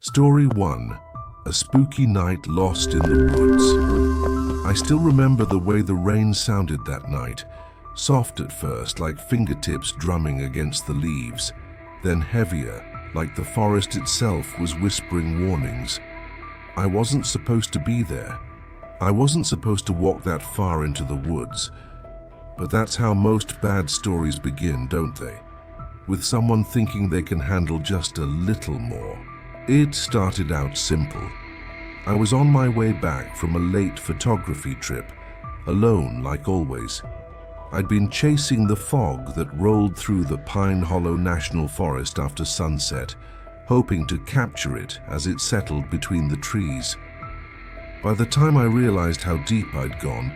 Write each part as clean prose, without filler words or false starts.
Story 1. A spooky night lost in the woods. I still remember the way the rain sounded that night. Soft at first, like fingertips drumming against the leaves, then heavier, like the forest itself was whispering warnings. I wasn't supposed to be there. I wasn't supposed to walk that far into the woods. But that's how most bad stories begin, don't they? With someone thinking they can handle just a little more. It started out simple. I was on my way back from a late photography trip, alone like always. I'd been chasing the fog that rolled through the Pine Hollow National Forest after sunset, hoping to capture it as it settled between the trees. By the time I realized how deep I'd gone,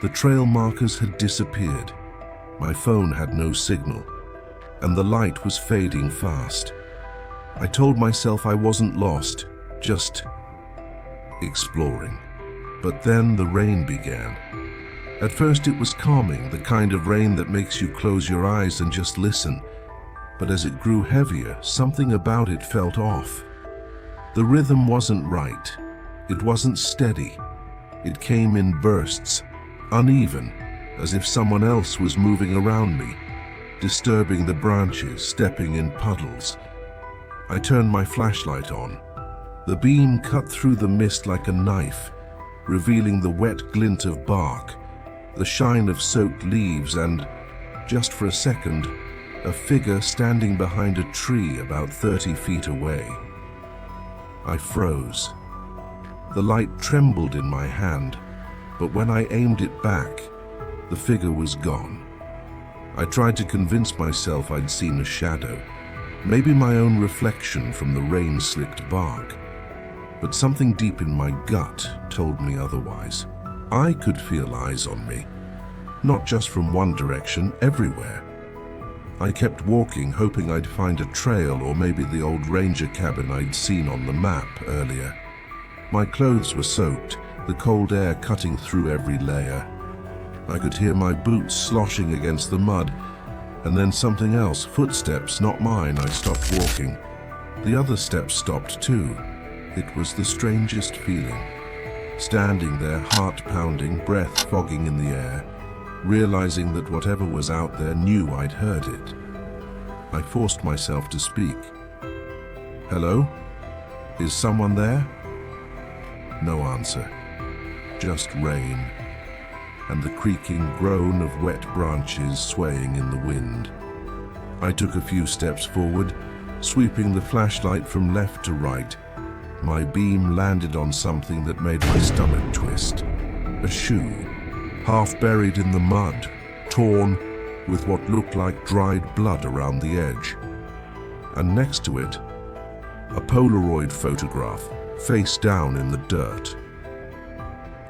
the trail markers had disappeared. My phone had no signal, and the light was fading fast. I told myself I wasn't lost, just exploring. But then the rain began. At first it was calming, the kind of rain that makes you close your eyes and just listen. But as it grew heavier, something about it felt off. The rhythm wasn't right. It wasn't steady. It came in bursts, uneven, as if someone else was moving around me, disturbing the branches, stepping in puddles. I turned my flashlight on. The beam cut through the mist like a knife, revealing the wet glint of bark, the shine of soaked leaves, and, just for a second, a figure standing behind a tree about 30 feet away. I froze. The light trembled in my hand, but when I aimed it back, the figure was gone. I tried to convince myself I'd seen a shadow, maybe my own reflection from the rain-slicked bark. But something deep in my gut told me otherwise. I could feel eyes on me, not just from one direction, everywhere. I kept walking, hoping I'd find a trail or maybe the old ranger cabin I'd seen on the map earlier. My clothes were soaked, the cold air cutting through every layer. I could hear my boots sloshing against the mud, and then something else, footsteps, not mine. I stopped walking. The other steps stopped too. It was the strangest feeling. Standing there, heart pounding, breath fogging in the air, realizing that whatever was out there knew I'd heard it. I forced myself to speak. Hello? Is someone there? No answer. Just rain, and the creaking groan of wet branches swaying in the wind. I took a few steps forward, sweeping the flashlight from left to right. My beam landed on something that made my stomach twist. A shoe, half buried in the mud, torn, with what looked like dried blood around the edge. And next to it, a Polaroid photograph, face down in the dirt.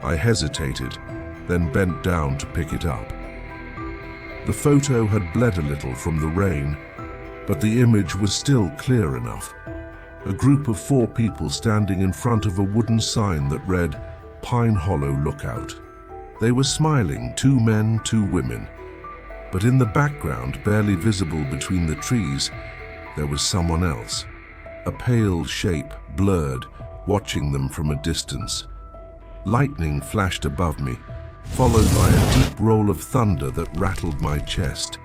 I hesitated, then bent down to pick it up. The photo had bled a little from the rain, but the image was still clear enough. A group of 4 people standing in front of a wooden sign that read, Pine Hollow Lookout. They were smiling, 2 men, 2 women. But in the background, barely visible between the trees, there was someone else. A pale shape, blurred, watching them from a distance. Lightning flashed above me, followed by a deep roll of thunder that rattled my chest.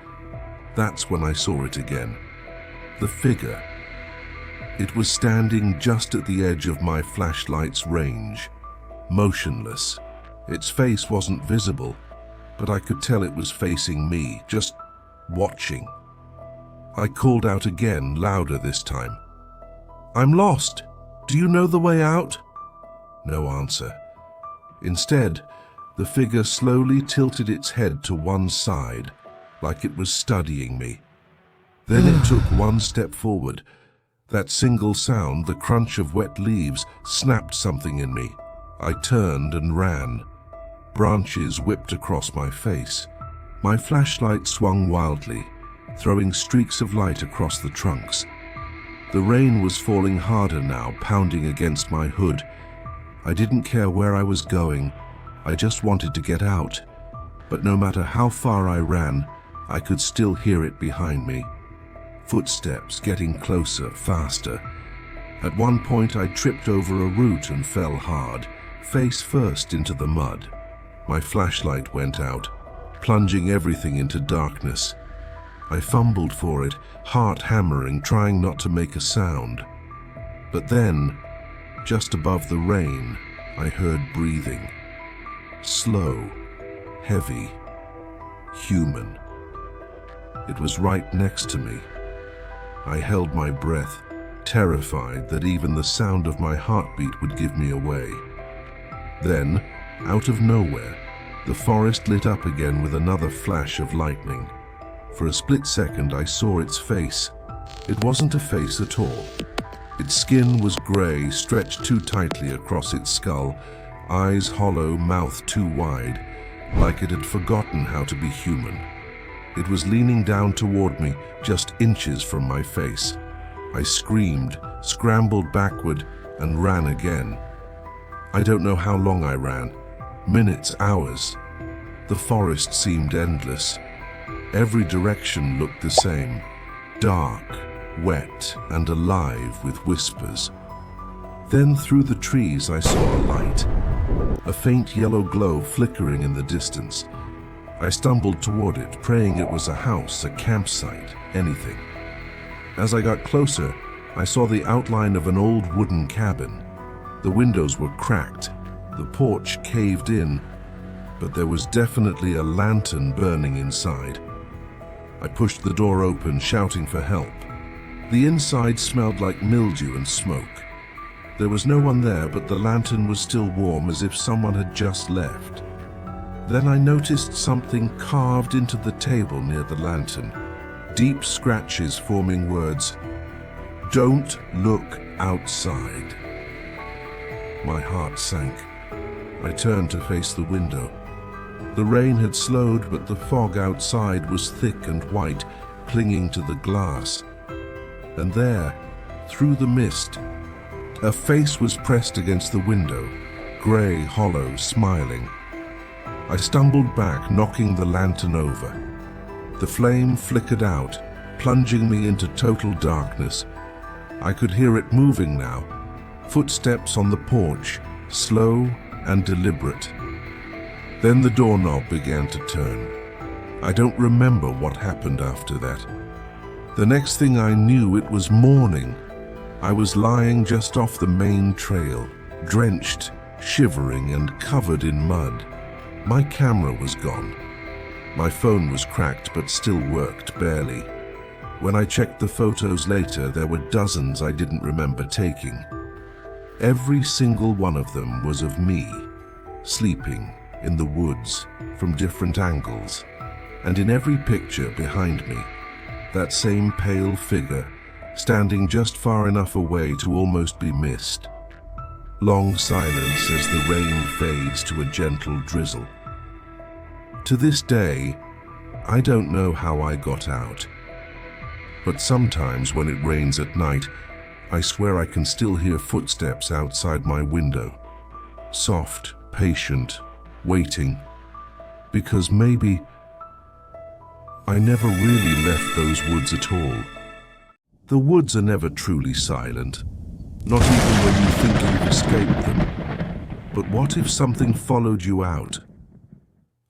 That's when I saw it again. The figure. It was standing just at the edge of my flashlight's range, motionless. Its face wasn't visible, but I could tell it was facing me, just watching. I called out again, louder this time. I'm lost. Do you know the way out? No answer. Instead, the figure slowly tilted its head to one side, like it was studying me. Then it took one step forward. That single sound, the crunch of wet leaves, snapped something in me. I turned and ran. Branches whipped across my face. My flashlight swung wildly, throwing streaks of light across the trunks. The rain was falling harder now, pounding against my hood. I didn't care where I was going. I just wanted to get out. But no matter how far I ran, I could still hear it behind me. Footsteps getting closer, faster. At one point I tripped over a root and fell hard, face first into the mud. My flashlight went out, plunging everything into darkness. I fumbled for it, heart hammering, trying not to make a sound. But then, just above the rain, I heard breathing. Slow, heavy, human. It was right next to me. I held my breath, terrified that even the sound of my heartbeat would give me away. Then, out of nowhere, the forest lit up again with another flash of lightning. For a split second, I saw its face. It wasn't a face at all. Its skin was grey, stretched too tightly across its skull, eyes hollow, mouth too wide, like it had forgotten how to be human. It was leaning down toward me, just inches from my face. I screamed, scrambled backward, and ran again. I don't know how long I ran. Minutes, hours. The forest seemed endless. Every direction looked the same. Dark, wet, and alive with whispers. Then through the trees I saw a light. A faint yellow glow flickering in the distance. I stumbled toward it, praying it was a house, a campsite, anything. As I got closer, I saw the outline of an old wooden cabin. The windows were cracked, the porch caved in, but there was definitely a lantern burning inside. I pushed the door open, shouting for help. The inside smelled like mildew and smoke. There was no one there, but the lantern was still warm, as if someone had just left. Then I noticed something carved into the table near the lantern. Deep scratches forming words, "Don't look outside." My heart sank. I turned to face the window. The rain had slowed, but the fog outside was thick and white, clinging to the glass. And there, through the mist, a face was pressed against the window, grey, hollow, smiling. I stumbled back, knocking the lantern over. The flame flickered out, plunging me into total darkness. I could hear it moving now, footsteps on the porch, slow and deliberate. Then the doorknob began to turn. I don't remember what happened after that. The next thing I knew, it was morning. I was lying just off the main trail, drenched, shivering, and covered in mud. My camera was gone. My phone was cracked but still worked, barely. When I checked the photos later, there were dozens I didn't remember taking. Every single one of them was of me, sleeping in the woods from different angles. And in every picture behind me, that same pale figure, standing just far enough away to almost be missed. Long silence as the rain fades to a gentle drizzle. To this day, I don't know how I got out. But sometimes when it rains at night, I swear I can still hear footsteps outside my window. Soft, patient, waiting. Because maybe I never really left those woods at all. The woods are never truly silent, not even when you think you've escaped them. But what if something followed you out?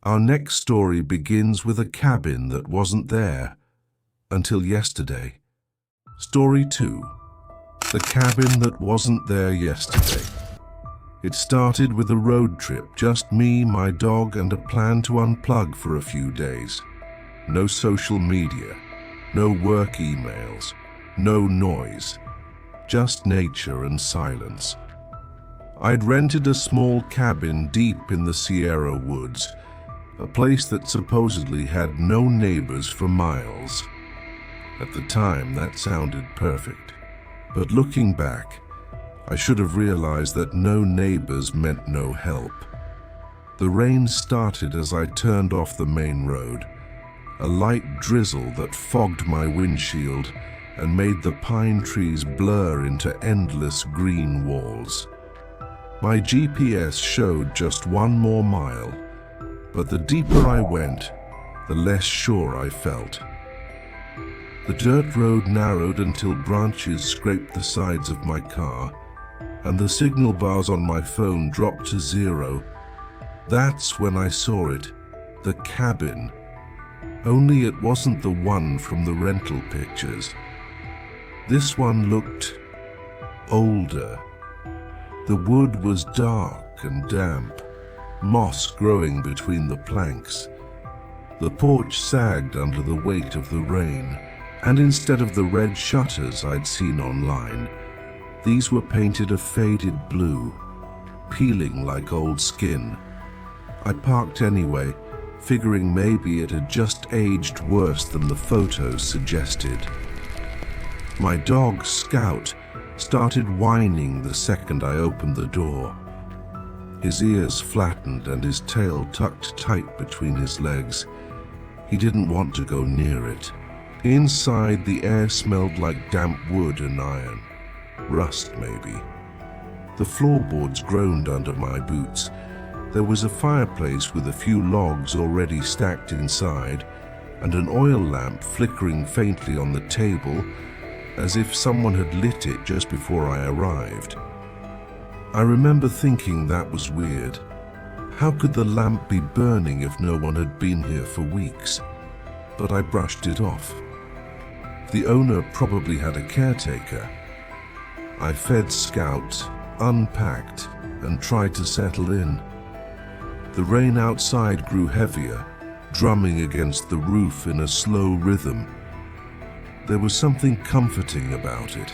Our next story begins with a cabin that wasn't there until yesterday. Story 2. The cabin that wasn't there yesterday. It started with a road trip, just me, my dog, and a plan to unplug for a few days. No social media, no work emails, no noise, just nature and silence. I'd rented a small cabin deep in the Sierra woods, a place that supposedly had no neighbors for miles. At the time, that sounded perfect. But looking back, I should have realized that no neighbors meant no help. The rain started as I turned off the main road, a light drizzle that fogged my windshield and made the pine trees blur into endless green walls. My GPS showed just 1 more mile, but the deeper I went, the less sure I felt. The dirt road narrowed until branches scraped the sides of my car, and the signal bars on my phone dropped to 0. That's when I saw it, the cabin. Only it wasn't the one from the rental pictures. This one looked older. The wood was dark and damp, moss growing between the planks. The porch sagged under the weight of the rain, and instead of the red shutters I'd seen online, these were painted a faded blue, peeling like old skin. I parked anyway, figuring maybe it had just aged worse than the photos suggested. My dog, Scout, started whining the second I opened the door. His ears flattened and his tail tucked tight between his legs. He didn't want to go near it. Inside, the air smelled like damp wood and iron. Rust, maybe. The floorboards groaned under my boots. There was a fireplace with a few logs already stacked inside, and an oil lamp flickering faintly on the table, as if someone had lit it just before I arrived. I remember thinking that was weird. How could the lamp be burning if no one had been here for weeks? But I brushed it off. The owner probably had a caretaker. I fed Scout, unpacked, and tried to settle in. The rain outside grew heavier, drumming against the roof in a slow rhythm. There was something comforting about it,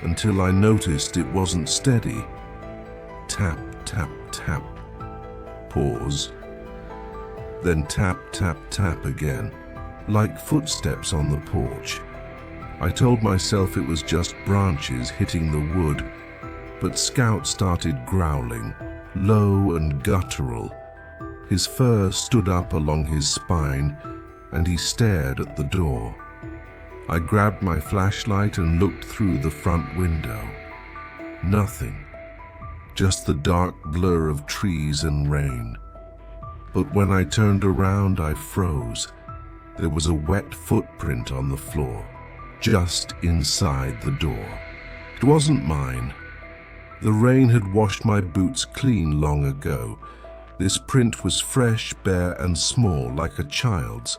until I noticed it wasn't steady. Tap, tap, tap. Pause. Then tap, tap, tap again, like footsteps on the porch. I told myself it was just branches hitting the wood, but Scout started growling, low and guttural. His fur stood up along his spine, and he stared at the door. I grabbed my flashlight and looked through the front window. Nothing. Just the dark blur of trees and rain. But when I turned around, I froze. There was a wet footprint on the floor, just inside the door. It wasn't mine. The rain had washed my boots clean long ago. This print was fresh, bare, and small, like a child's.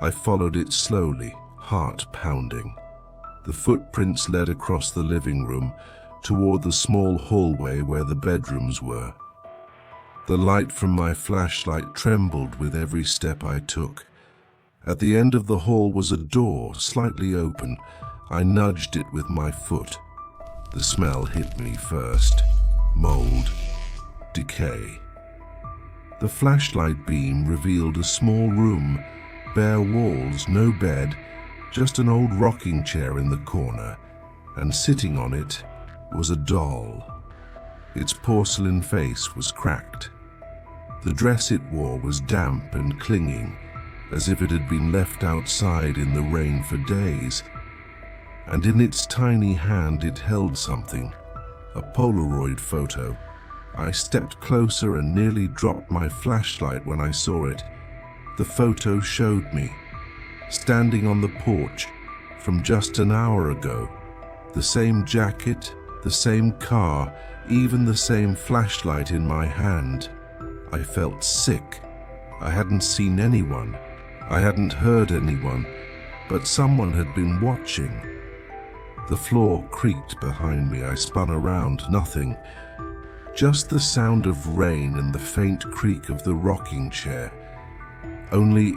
I followed it slowly, heart pounding. The footprints led across the living room, toward the small hallway where the bedrooms were. The light from my flashlight trembled with every step I took. At the end of the hall was a door, slightly open. I nudged it with my foot. The smell hit me first. Mold. Decay. The flashlight beam revealed a small room, bare walls, no bed, just an old rocking chair in the corner, and sitting on it was a doll. Its porcelain face was cracked. The dress it wore was damp and clinging, as if it had been left outside in the rain for days. And in its tiny hand it held something, a Polaroid photo. I stepped closer and nearly dropped my flashlight when I saw it. The photo showed me, standing on the porch from just an hour ago. The same jacket, the same car, even the same flashlight in my hand. I felt sick. I hadn't seen anyone. I hadn't heard anyone, but someone had been watching. The floor creaked behind me. I spun around, nothing. Just the sound of rain and the faint creak of the rocking chair. Only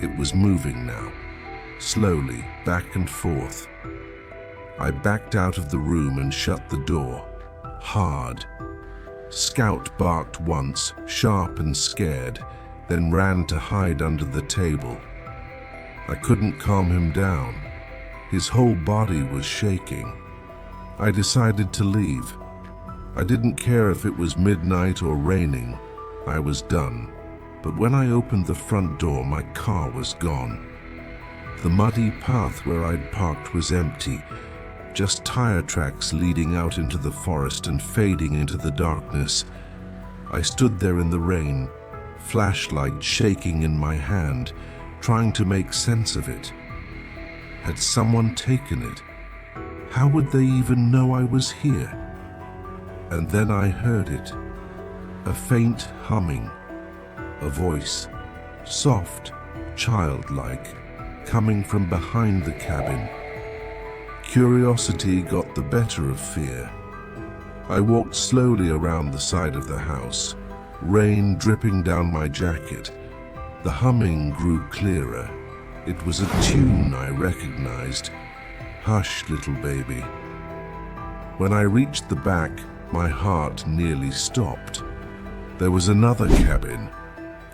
it was moving now, slowly, back and forth. I backed out of the room and shut the door, hard. Scout barked once, sharp and scared, then ran to hide under the table. I couldn't calm him down. His whole body was shaking. I decided to leave. I didn't care if it was midnight or raining. I was done. But when I opened the front door, my car was gone. The muddy path where I'd parked was empty, just tire tracks leading out into the forest and fading into the darkness. I stood there in the rain, flashlight shaking in my hand, trying to make sense of it. Had someone taken it? How would they even know I was here? And then I heard it. A faint humming. A voice, soft, childlike, coming from behind the cabin. Curiosity got the better of fear. I walked slowly around the side of the house, rain dripping down my jacket. The humming grew clearer. It was a tune I recognized. Hush, little baby. When I reached the back, my heart nearly stopped. There was another cabin,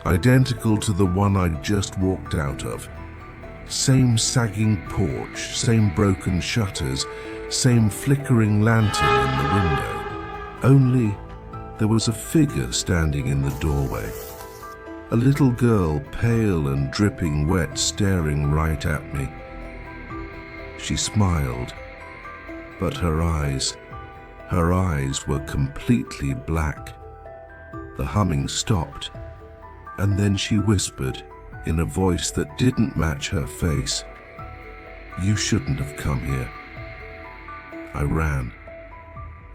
identical to the one I'd just walked out of. Same sagging porch, same broken shutters, same flickering lantern in the window. Only there was a figure standing in the doorway. A little girl, pale and dripping wet, staring right at me. She smiled, but her eyes were completely black. The humming stopped, and then she whispered in a voice that didn't match her face, "You shouldn't have come here." I ran.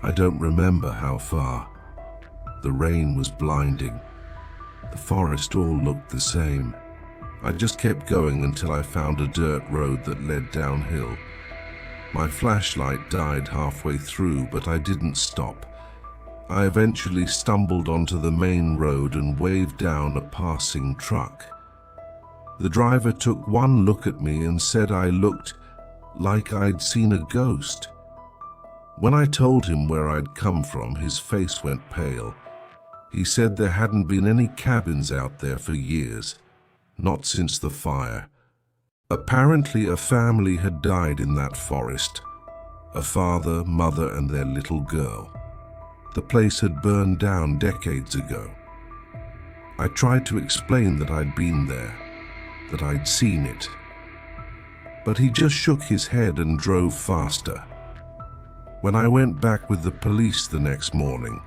I don't remember how far. The rain was blinding. The forest all looked the same. I just kept going until I found a dirt road that led downhill. My flashlight died halfway through, but I didn't stop. I eventually stumbled onto the main road and waved down a passing truck. The driver took one look at me and said I looked like I'd seen a ghost. When I told him where I'd come from, his face went pale. He said there hadn't been any cabins out there for years, not since the fire. Apparently a family had died in that forest, a father, mother, and their little girl. The place had burned down decades ago. I tried to explain that I'd been there, that I'd seen it. But he just shook his head and drove faster. When I went back with the police the next morning,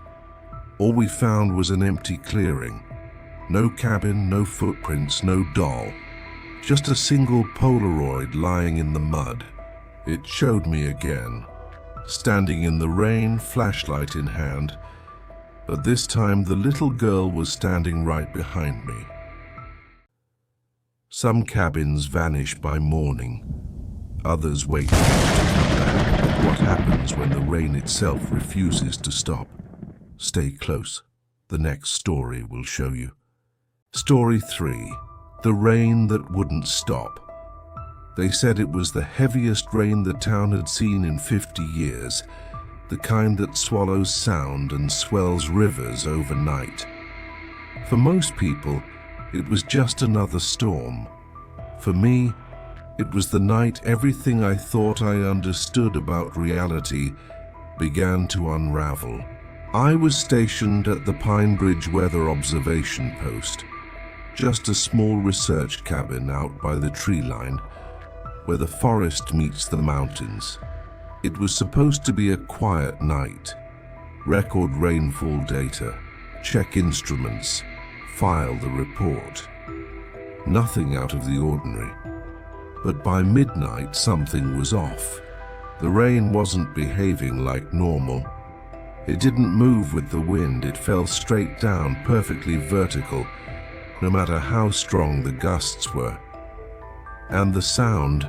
all we found was an empty clearing. No cabin, no footprints, no doll. Just a single Polaroid lying in the mud. It showed me again, standing in the rain, flashlight in hand, but this time the little girl was standing right behind me. Some cabins vanish by morning, others wait to come back. But what happens when the rain itself refuses to stop? Stay close. The next story will show you. Story 3. The rain that wouldn't stop. They said it was the heaviest rain the town had seen in 50 years, the kind that swallows sound and swells rivers overnight. For most people, it was just another storm. For me, it was the night everything I thought I understood about reality began to unravel. I was stationed at the Pine Bridge Weather Observation Post, just a small research cabin out by the tree line, where the forest meets the mountains. It was supposed to be a quiet night. Record rainfall data, check instruments, file the report. Nothing out of the ordinary. But by midnight, something was off. The rain wasn't behaving like normal. It didn't move with the wind. It fell straight down, perfectly vertical, no matter how strong the gusts were. And the sound,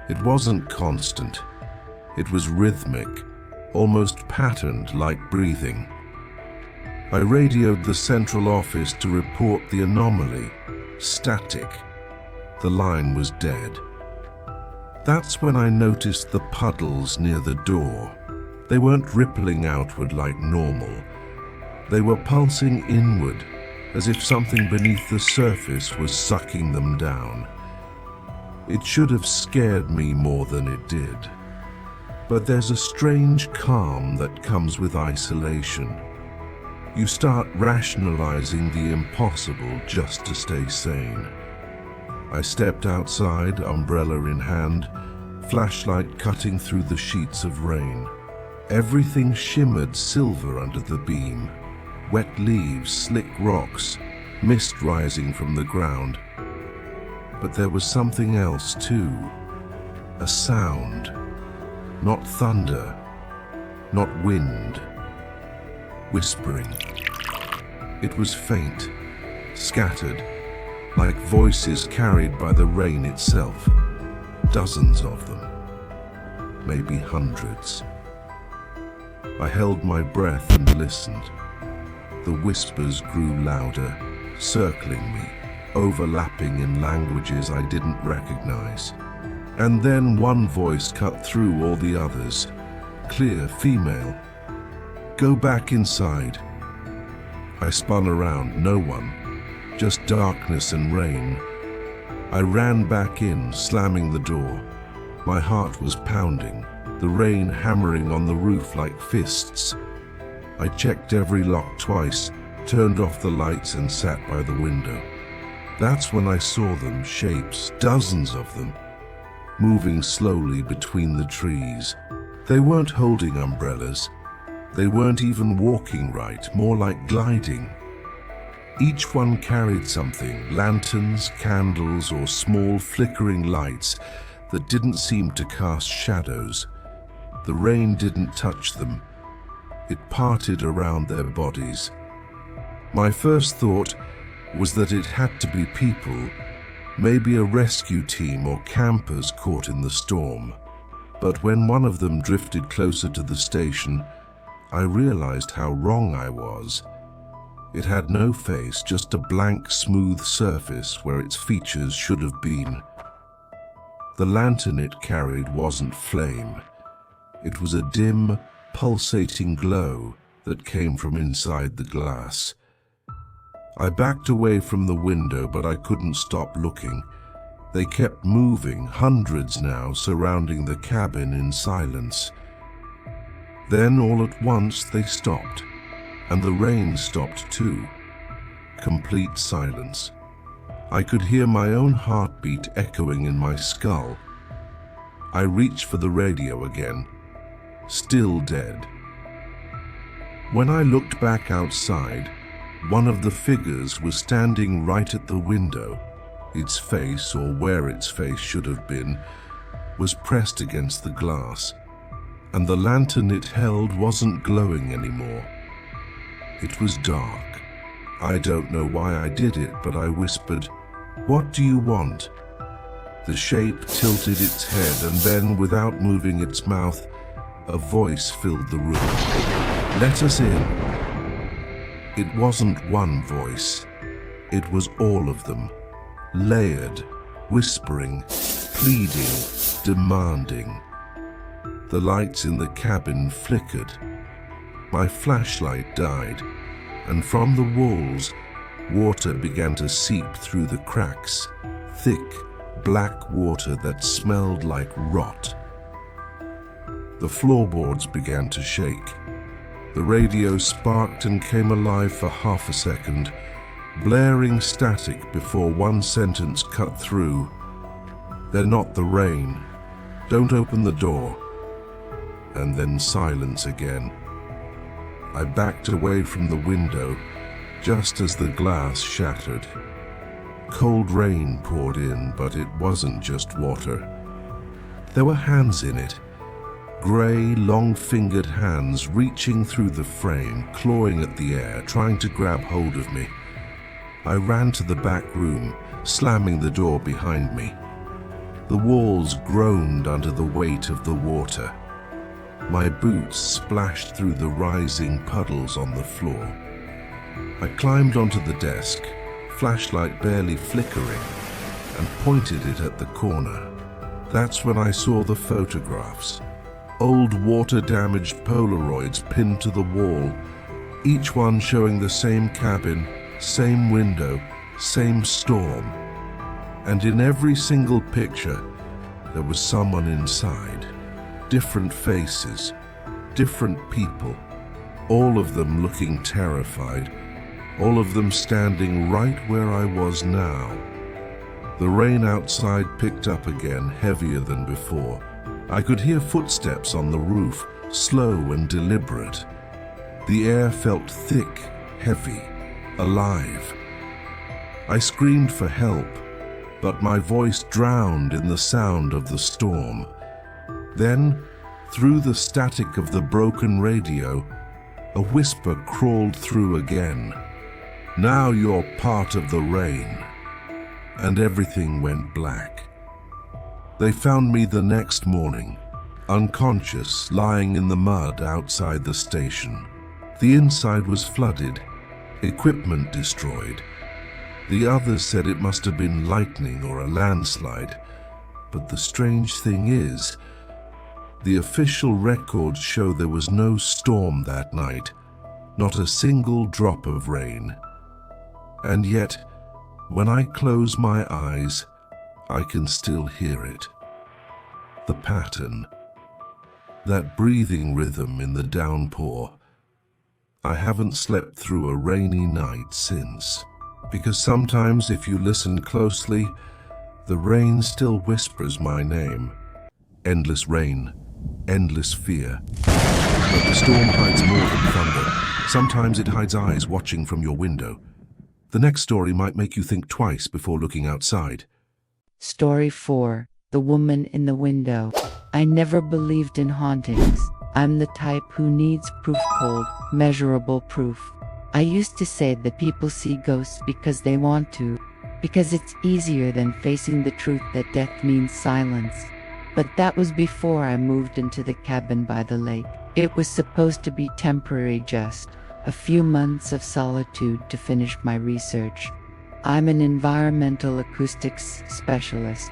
it wasn't constant. It was rhythmic, almost patterned like breathing. I radioed the central office to report the anomaly. Static. The line was dead. That's when I noticed the puddles near the door. They weren't rippling outward like normal. They were pulsing inward, as if something beneath the surface was sucking them down. It should have scared me more than it did. But there's a strange calm that comes with isolation. You start rationalizing the impossible just to stay sane. I stepped outside, umbrella in hand, flashlight cutting through the sheets of rain. Everything shimmered silver under the beam. Wet leaves, slick rocks, mist rising from the ground. But there was something else too. A sound, not thunder, not wind, whispering. It was faint, scattered, like voices carried by the rain itself. Dozens of them, maybe hundreds. I held my breath and listened. The whispers grew louder, circling me, overlapping in languages I didn't recognize. And then one voice cut through all the others, clear, female. "Go back inside." I spun around, no one, just darkness and rain. I ran back in, slamming the door. My heart was pounding, the rain hammering on the roof like fists. I checked every lock twice, turned off the lights and sat by the window. That's when I saw them, shapes, dozens of them, moving slowly between the trees. They weren't holding umbrellas. They weren't even walking right, more like gliding. Each one carried something, lanterns, candles, or small flickering lights that didn't seem to cast shadows. The rain didn't touch them. It parted around their bodies. My first thought was that it had to be people, maybe a rescue team or campers caught in the storm. But when one of them drifted closer to the station, I realized how wrong I was. It had no face, just a blank, smooth surface where its features should have been. The lantern it carried wasn't flame. It was a dim, pulsating glow that came from inside the glass. I backed away from the window, but I couldn't stop looking. They kept moving, hundreds now, surrounding the cabin in silence. Then all at once they stopped, and the rain stopped too. Complete silence. I could hear my own heartbeat echoing in my skull. I reached for the radio again. Still dead. When I looked back outside, one of the figures was standing right at the window. Its face, or where its face should have been, was pressed against the glass, and the lantern it held wasn't glowing anymore. It was dark. I don't know why I did it, but I whispered, "What do you want?" The shape tilted its head, and then, without moving its mouth, a voice filled the room. "Let us in." It wasn't one voice. It was all of them, layered, whispering, pleading, demanding. The lights in the cabin flickered. My flashlight died, and from the walls, water began to seep through the cracks, thick, black water that smelled like rot. The floorboards began to shake. The radio sparked and came alive for half a second, blaring static before one sentence cut through. "They're not the rain. Don't open the door." And then silence again. I backed away from the window just as the glass shattered. Cold rain poured in, but it wasn't just water. There were hands in it. Grey, long-fingered hands reaching through the frame, clawing at the air, trying to grab hold of me. I ran to the back room, slamming the door behind me. The walls groaned under the weight of the water. My boots splashed through the rising puddles on the floor. I climbed onto the desk, flashlight barely flickering, and pointed it at the corner. That's when I saw the photographs. Old water-damaged Polaroids pinned to the wall, each one showing the same cabin, same window, same storm. And in every single picture, there was someone inside. Different faces, different people, all of them looking terrified, all of them standing right where I was now. The rain outside picked up again, heavier than before. I could hear footsteps on the roof, slow and deliberate. The air felt thick, heavy, alive. I screamed for help, but my voice drowned in the sound of the storm. Then, through the static of the broken radio, a whisper crawled through again. "Now you're part of the rain." And everything went black. They found me the next morning, unconscious, lying in the mud outside the station. The inside was flooded, equipment destroyed. The others said it must have been lightning or a landslide. But the strange thing is, the official records show there was no storm that night, not a single drop of rain. And yet, when I close my eyes, I can still hear it. The pattern, that breathing rhythm in the downpour. I haven't slept through a rainy night since. Because sometimes if you listen closely, the rain still whispers my name. Endless rain, endless fear. But the storm hides more than thunder. Sometimes it hides eyes watching from your window. The next story might make you think twice before looking outside. Story 4. The Woman in the Window. I never believed in hauntings. I'm the type who needs proof, cold, measurable proof. I used to say that people see ghosts because they want to, because it's easier than facing the truth that death means silence. But that was before I moved into the cabin by the lake. It was supposed to be temporary, just a few months of solitude to finish my research. I'm an environmental acoustics specialist.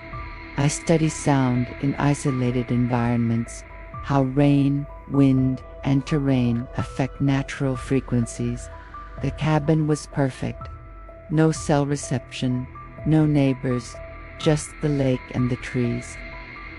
I study sound in isolated environments, how rain, wind, and terrain affect natural frequencies. The cabin was perfect. No cell reception, no neighbors, just the lake and the trees.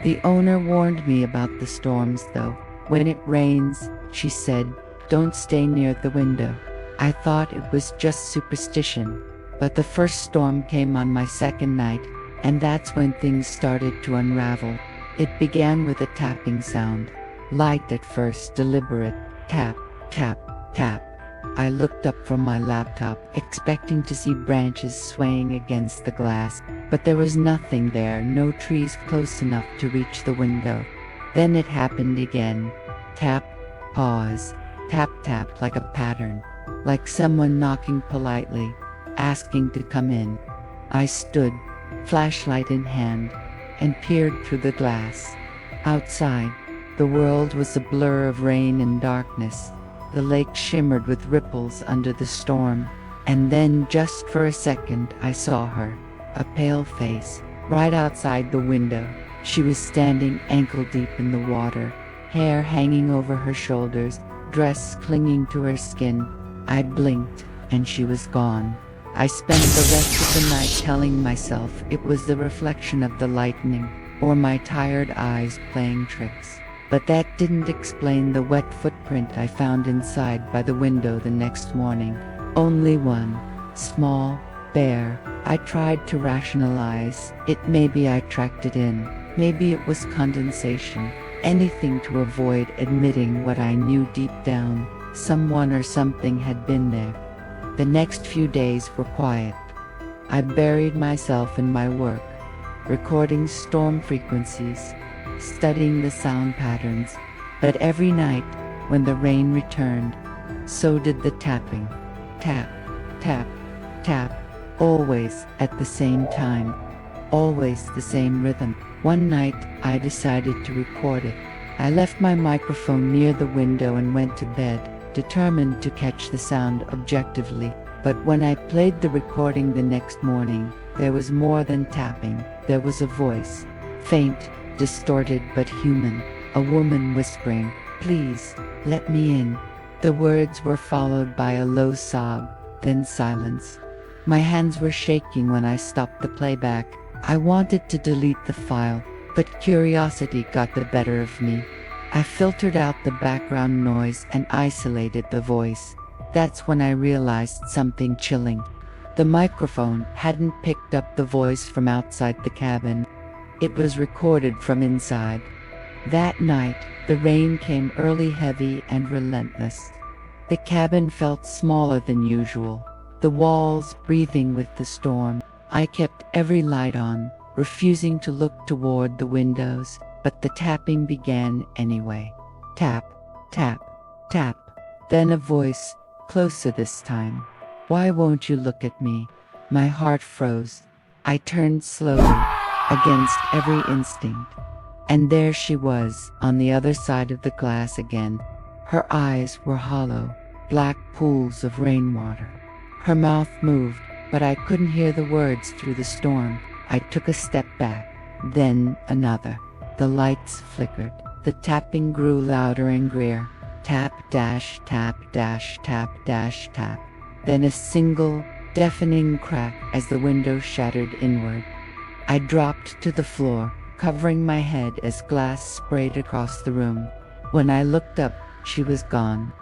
The owner warned me about the storms though. When it rains, she said, don't stay near the window. I thought it was just superstition. But the first storm came on my second night, and that's when things started to unravel. It began with a tapping sound. Light at first, deliberate. Tap, tap, tap. I looked up from my laptop, expecting to see branches swaying against the glass, but there was nothing there, no trees close enough to reach the window. Then it happened again. Tap, pause, tap, tap, like a pattern, like someone knocking politely, asking to come in. I stood, flashlight in hand, and peered through the glass. Outside, the world was a blur of rain and darkness. The lake shimmered with ripples under the storm, and then just for a second I saw her, a pale face, right outside the window. She was standing ankle-deep in the water, hair hanging over her shoulders, dress clinging to her skin. I blinked, and she was gone. I spent the rest of the night telling myself it was the reflection of the lightning, or my tired eyes playing tricks. But that didn't explain the wet footprint I found inside by the window the next morning. Only one, small, bare. I tried to rationalize it. Maybe I tracked it in. Maybe it was condensation. Anything to avoid admitting what I knew deep down. Someone or something had been there. The next few days were quiet. I buried myself in my work, recording storm frequencies, studying the sound patterns. But every night, when the rain returned, so did the tapping. Tap, tap, tap, always at the same time, always the same rhythm. One night, I decided to record it. I left my microphone near the window and went to bed, determined to catch the sound objectively. But when I played the recording the next morning, there was more than tapping. There was a voice, faint, distorted but human, a woman whispering, "Please, let me in." The words were followed by a low sob, then silence. My hands were shaking when I stopped the playback. I wanted to delete the file, but curiosity got the better of me. I filtered out the background noise and isolated the voice. That's when I realized something chilling. The microphone hadn't picked up the voice from outside the cabin. It was recorded from inside. That night, the rain came early, heavy and relentless. The cabin felt smaller than usual, the walls breathing with the storm. I kept every light on, refusing to look toward the windows, but the tapping began anyway. Tap, tap, tap. Then a voice, closer this time. Why won't you look at me? My heart froze. I turned slowly, against every instinct. And there she was, on the other side of the glass again. Her eyes were hollow, black pools of rainwater. Her mouth moved, but I couldn't hear the words through the storm. I took a step back, then another. The lights flickered. The tapping grew louder and angrier. Tap dash tap dash tap dash tap. Then a single, deafening crack as the window shattered inward. I dropped to the floor, covering my head as glass sprayed across the room. When I looked up, she was gone.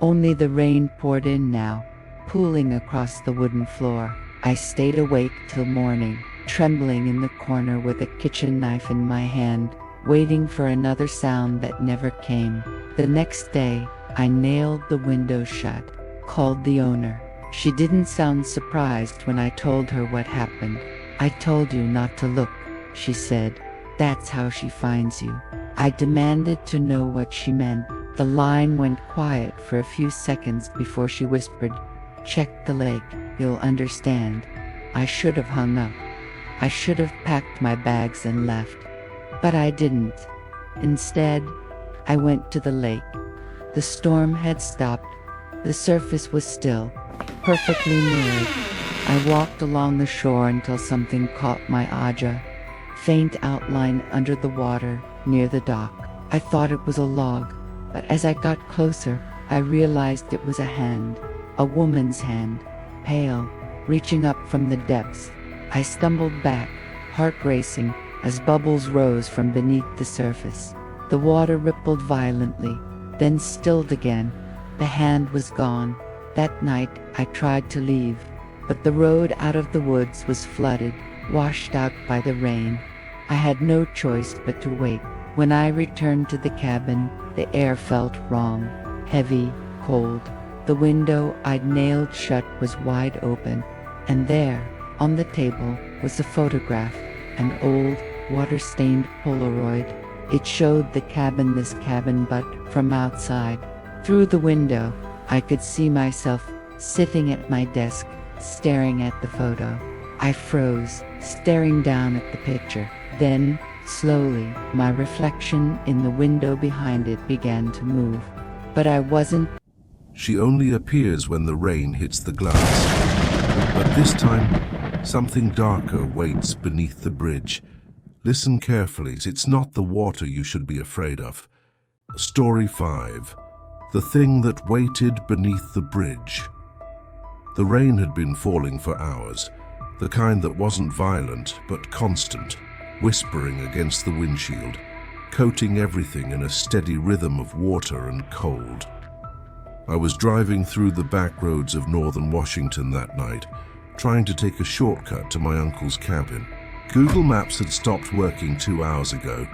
Only the rain poured in now, pooling across the wooden floor. I stayed awake till morning, trembling in the corner with a kitchen knife in my hand, waiting for another sound that never came. The next day, I nailed the window shut, called the owner. She didn't sound surprised when I told her what happened. I told you not to look, she said. That's how she finds you. I demanded to know what she meant. The line went quiet for a few seconds before she whispered, "Check the lake, you'll understand." I should have hung up. I should have packed my bags and left. But I didn't. Instead, I went to the lake. The storm had stopped. The surface was still, perfectly mirrored. I walked along the shore until something caught my eye. Faint outline under the water, near the dock. I thought it was a log, but as I got closer, I realized it was a hand. A woman's hand, pale, reaching up from the depths. I stumbled back, heart racing, as bubbles rose from beneath the surface. The water rippled violently, then stilled again. The hand was gone. That night, I tried to leave, but the road out of the woods was flooded, washed out by the rain. I had no choice but to wait. When I returned to the cabin, the air felt wrong, heavy, cold. The window I'd nailed shut was wide open, and there, on the table, was a photograph, an old, water-stained Polaroid. It showed the cabin, this cabin, but from outside. Through the window, I could see myself sitting at my desk, staring at the photo. I froze, staring down at the picture. Then, slowly, my reflection in the window behind it began to move. But I wasn't. She only appears when the rain hits the glass. But this time, something darker waits beneath the bridge. Listen carefully, it's not the water you should be afraid of. Story 5. The thing that waited beneath the bridge. The rain had been falling for hours, the kind that wasn't violent but constant, whispering against the windshield, coating everything in a steady rhythm of water and cold. I was driving through the back roads of northern Washington that night, trying to take a shortcut to my uncle's cabin. Google Maps had stopped working 2 hours ago,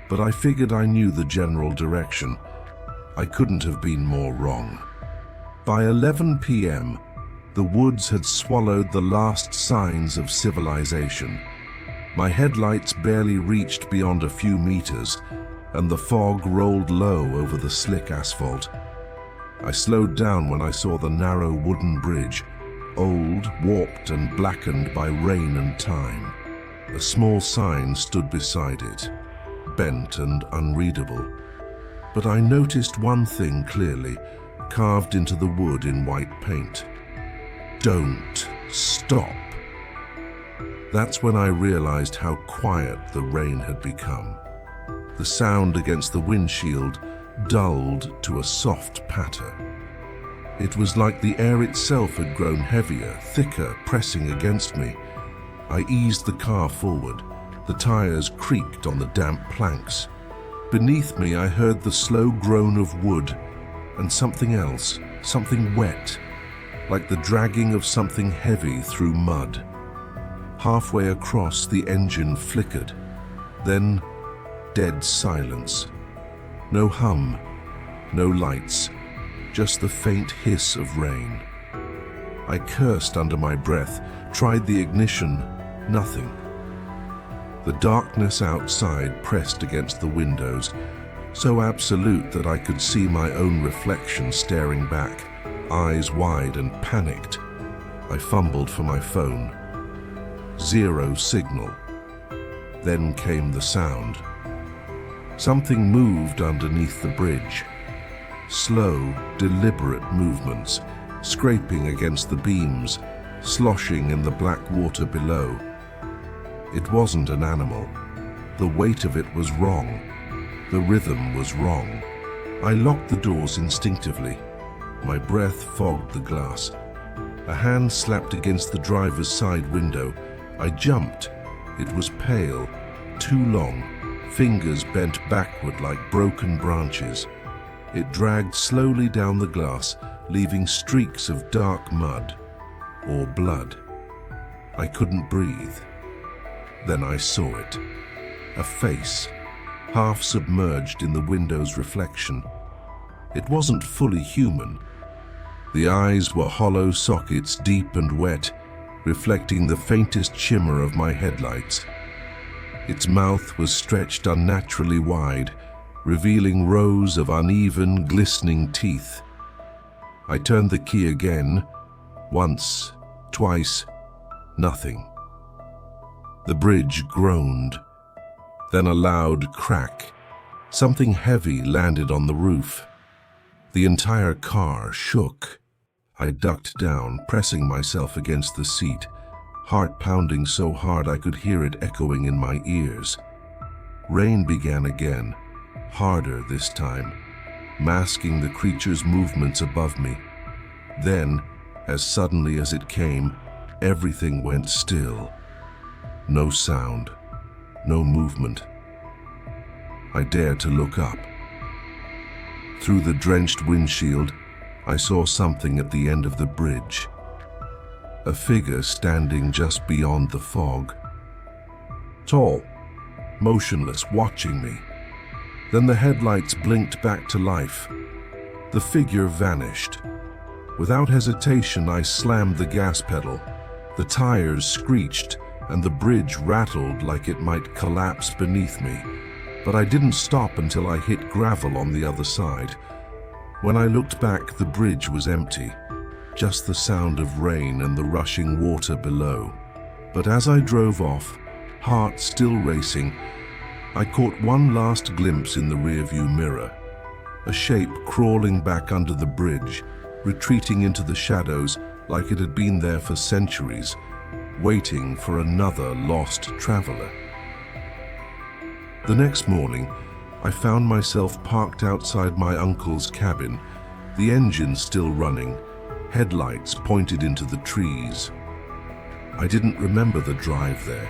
but I figured I knew the general direction. I couldn't have been more wrong. By 11 p.m., the woods had swallowed the last signs of civilization. My headlights barely reached beyond a few meters, and the fog rolled low over the slick asphalt. I slowed down when I saw the narrow wooden bridge, old, warped and blackened by rain and time. A small sign stood beside it, bent and unreadable. But I noticed one thing clearly, carved into the wood in white paint. Don't stop. That's when I realized how quiet the rain had become. The sound against the windshield dulled to a soft patter. It was like the air itself had grown heavier, thicker, pressing against me. I eased the car forward. The tires creaked on the damp planks. Beneath me, I heard the slow groan of wood and something else, something wet, like the dragging of something heavy through mud. Halfway across, the engine flickered. Then, dead silence. No hum, no lights, just the faint hiss of rain. I cursed under my breath, tried the ignition, nothing. The darkness outside pressed against the windows, so absolute that I could see my own reflection staring back, eyes wide and panicked. I fumbled for my phone. Zero signal. Then came the sound. Something moved underneath the bridge. Slow, deliberate movements, scraping against the beams, sloshing in the black water below. It wasn't an animal. The weight of it was wrong. The rhythm was wrong. I locked the doors instinctively. My breath fogged the glass. A hand slapped against the driver's side window. I jumped. It was pale, too long, fingers bent backward like broken branches. It dragged slowly down the glass, leaving streaks of dark mud or blood. I couldn't breathe. Then I saw it. A face, half submerged in the window's reflection. It wasn't fully human. The eyes were hollow sockets, deep and wet, reflecting the faintest shimmer of my headlights. Its mouth was stretched unnaturally wide, revealing rows of uneven, glistening teeth. I turned the key again, once, twice, nothing. The bridge groaned. Then a loud crack. Something heavy landed on the roof. The entire car shook. I ducked down, pressing myself against the seat, heart pounding so hard I could hear it echoing in my ears. Rain began again, harder this time, masking the creature's movements above me. Then, as suddenly as it came, everything went still. No sound, no movement. I dared to look up. Through the drenched windshield, I saw something at the end of the bridge. A figure standing just beyond the fog. Tall, motionless, watching me. Then the headlights blinked back to life. The figure vanished. Without hesitation, I slammed the gas pedal. The tires screeched, and the bridge rattled like it might collapse beneath me. But I didn't stop until I hit gravel on the other side. When I looked back, the bridge was empty, just the sound of rain and the rushing water below. But as I drove off, heart still racing, I caught one last glimpse in the rearview mirror. A shape crawling back under the bridge, retreating into the shadows like it had been there for centuries, waiting for another lost traveler. The next morning, I found myself parked outside my uncle's cabin, the engine still running, headlights pointed into the trees. I didn't remember the drive there.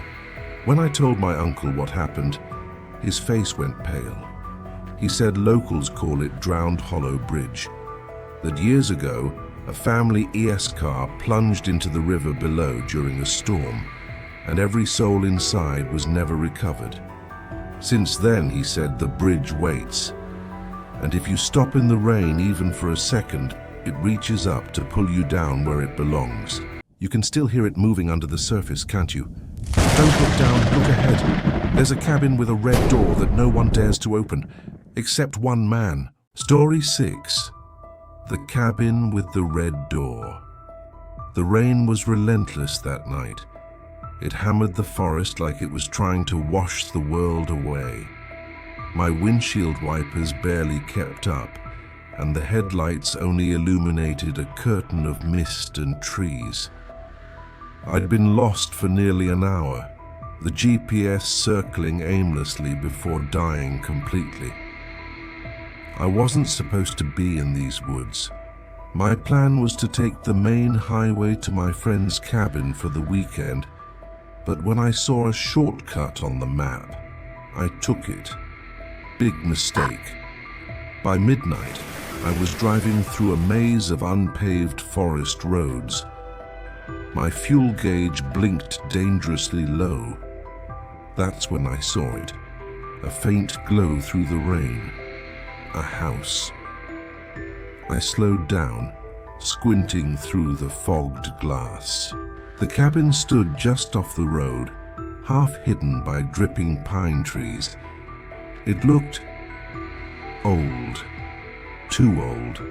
When I told my uncle what happened, his face went pale. He said locals call it Drowned Hollow Bridge, that years ago, a family ES car plunged into the river below during a storm, and every soul inside was never recovered. Since then, he said, the bridge waits. And if you stop in the rain even for a second, it reaches up to pull you down where it belongs. You can still hear it moving under the surface, can't you? Don't look down, look ahead. There's a cabin with a red door that no one dares to open, except one man. Story 6. The cabin with the red door. The rain was relentless that night. It hammered the forest like it was trying to wash the world away. My windshield wipers barely kept up, and the headlights only illuminated a curtain of mist and trees. I'd been lost for nearly an hour, the GPS circling aimlessly before dying completely. I wasn't supposed to be in these woods. My plan was to take the main highway to my friend's cabin for the weekend, but when I saw a shortcut on the map, I took it. Big mistake. By midnight, I was driving through a maze of unpaved forest roads. My fuel gauge blinked dangerously low. That's when I saw it. A faint glow through the rain. A house. I slowed down, squinting through the fogged glass. The cabin stood just off the road, half hidden by dripping pine trees. It looked old, too old.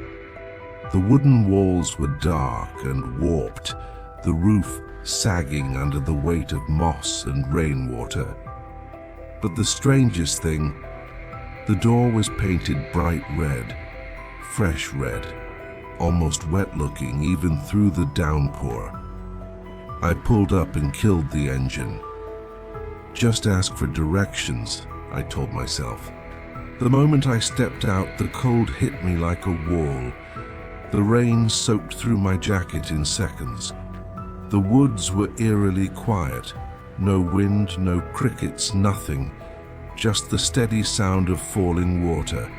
The wooden walls were dark and warped, the roof sagging under the weight of moss and rainwater. But the strangest thing, the door was painted bright red, fresh red, almost wet-looking even through the downpour. I pulled up and killed the engine. Just ask for directions, I told myself. The moment I stepped out, the cold hit me like a wall. The rain soaked through my jacket in seconds. The woods were eerily quiet. No wind, no crickets, nothing. Just the steady sound of falling water.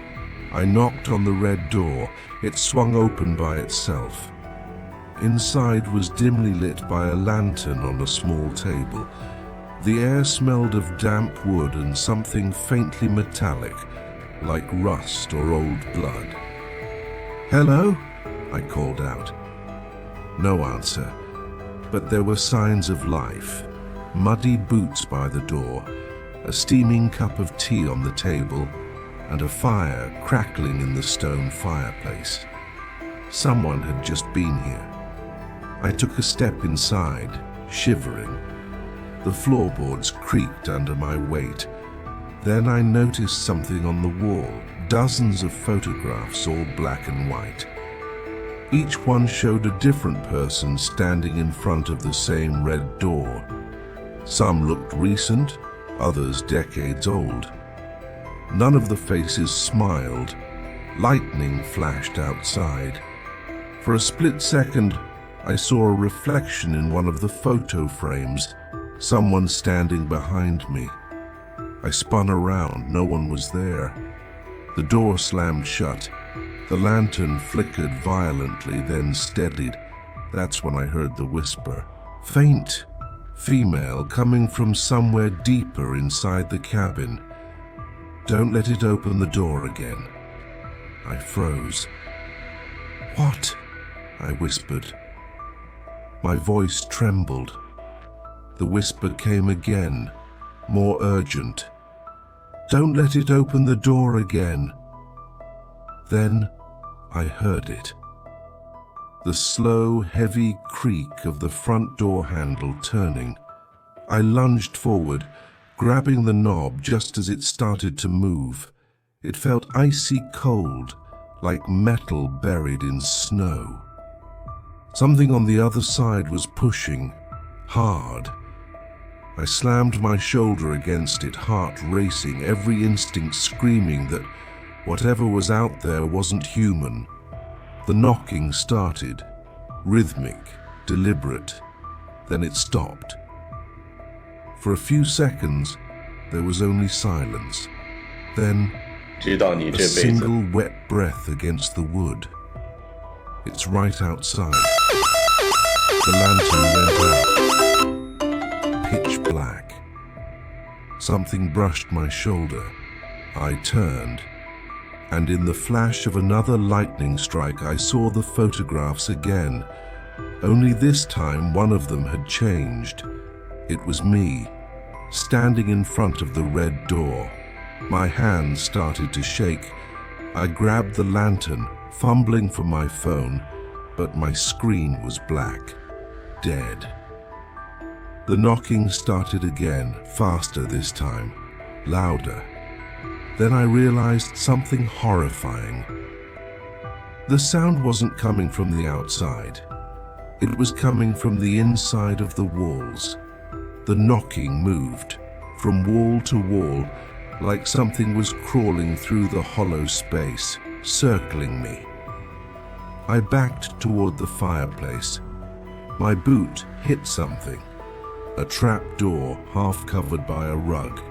I knocked on the red door. It swung open by itself. Inside was dimly lit by a lantern on a small table. The air smelled of damp wood and something faintly metallic, like rust or old blood. "Hello?" I called out. No answer, but there were signs of life. Muddy boots by the door, a steaming cup of tea on the table, and a fire crackling in the stone fireplace. Someone had just been here. I took a step inside, shivering. The floorboards creaked under my weight. Then I noticed something on the wall, dozens of photographs, all black and white. Each one showed a different person standing in front of the same red door. Some looked recent, others decades old. None of the faces smiled. Lightning flashed outside. For a split second, I saw a reflection in one of the photo frames, someone standing behind me. I spun around, no one was there. The door slammed shut. The lantern flickered violently, then steadied. That's when I heard the whisper. Faint, female, coming from somewhere deeper inside the cabin. "Don't let it open the door again." I froze. "What?" I whispered. My voice trembled. The whisper came again, more urgent. "Don't let it open the door again." Then I heard it. The slow, heavy creak of the front door handle turning. I lunged forward, grabbing the knob just as it started to move. It felt icy cold, like metal buried in snow. Something on the other side was pushing, hard. I slammed my shoulder against it, heart racing, every instinct screaming that whatever was out there wasn't human. The knocking started, rhythmic, deliberate. Then it stopped. For a few seconds, there was only silence. Then, a single wet breath against the wood. It's right outside. The lantern went out. Pitch black. Something brushed my shoulder. I turned, and in the flash of another lightning strike, I saw the photographs again. Only this time, one of them had changed. It was me, standing in front of the red door. My hands started to shake. I grabbed the lantern, fumbling for my phone, but my screen was black, dead. The knocking started again, faster this time, louder. Then I realized something horrifying. The sound wasn't coming from the outside. It was coming from the inside of the walls. The knocking moved, from wall to wall, like something was crawling through the hollow space, circling me. I backed toward the fireplace. My boot hit something, a trap door half covered by a rug.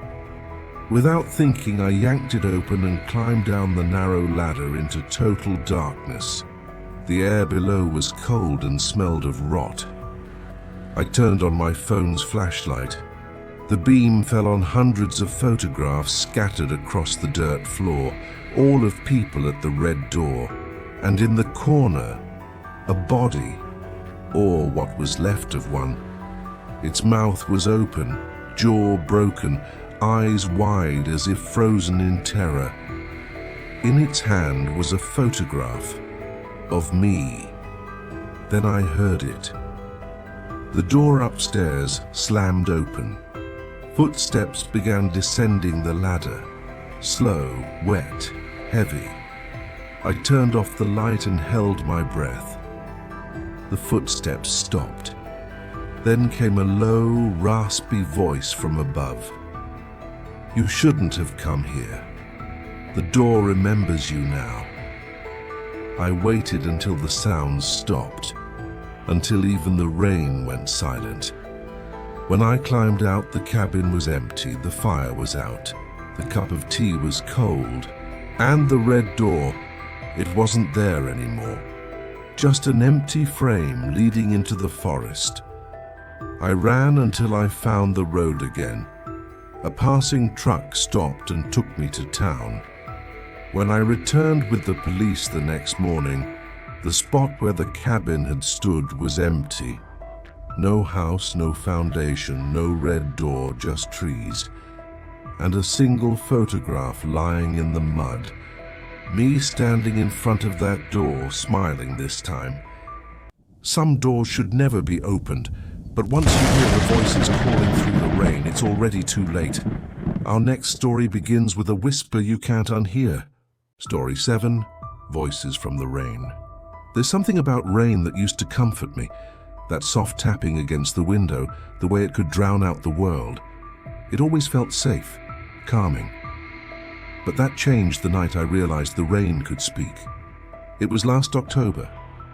Without thinking, I yanked it open and climbed down the narrow ladder into total darkness. The air below was cold and smelled of rot. I turned on my phone's flashlight. The beam fell on hundreds of photographs scattered across the dirt floor, all of people at the red door. And in the corner, A body, or what was left of one. Its mouth was open, jaw broken, eyes wide as if frozen in terror. In its hand was a photograph of me. Then I heard it. The door upstairs slammed open. Footsteps began descending the ladder. Slow, wet, heavy. I turned off the light and held my breath. The footsteps stopped. Then came a low, raspy voice from above. "You shouldn't have come here. The door remembers you now." I waited until the sounds stopped, until even the rain went silent. When I climbed out, the cabin was empty, the fire was out, the cup of tea was cold, and the red door, it wasn't there anymore. Just an empty frame leading into the forest. I ran until I found the road again. A passing truck stopped and took me to town. When I returned with the police the next morning, the spot where the cabin had stood was empty. No house, no foundation, no red door, just trees. And a single photograph lying in the mud. Me standing in front of that door, smiling this time. Some doors should never be opened, but once you hear the voices calling through the rain, it's already too late. Our next story begins with a whisper you can't unhear. Story 7, Voices from the Rain. There's something about rain that used to comfort me. That soft tapping against the window, the way it could drown out the world. It always felt safe, calming. But that changed the night I realized the rain could speak. It was last October,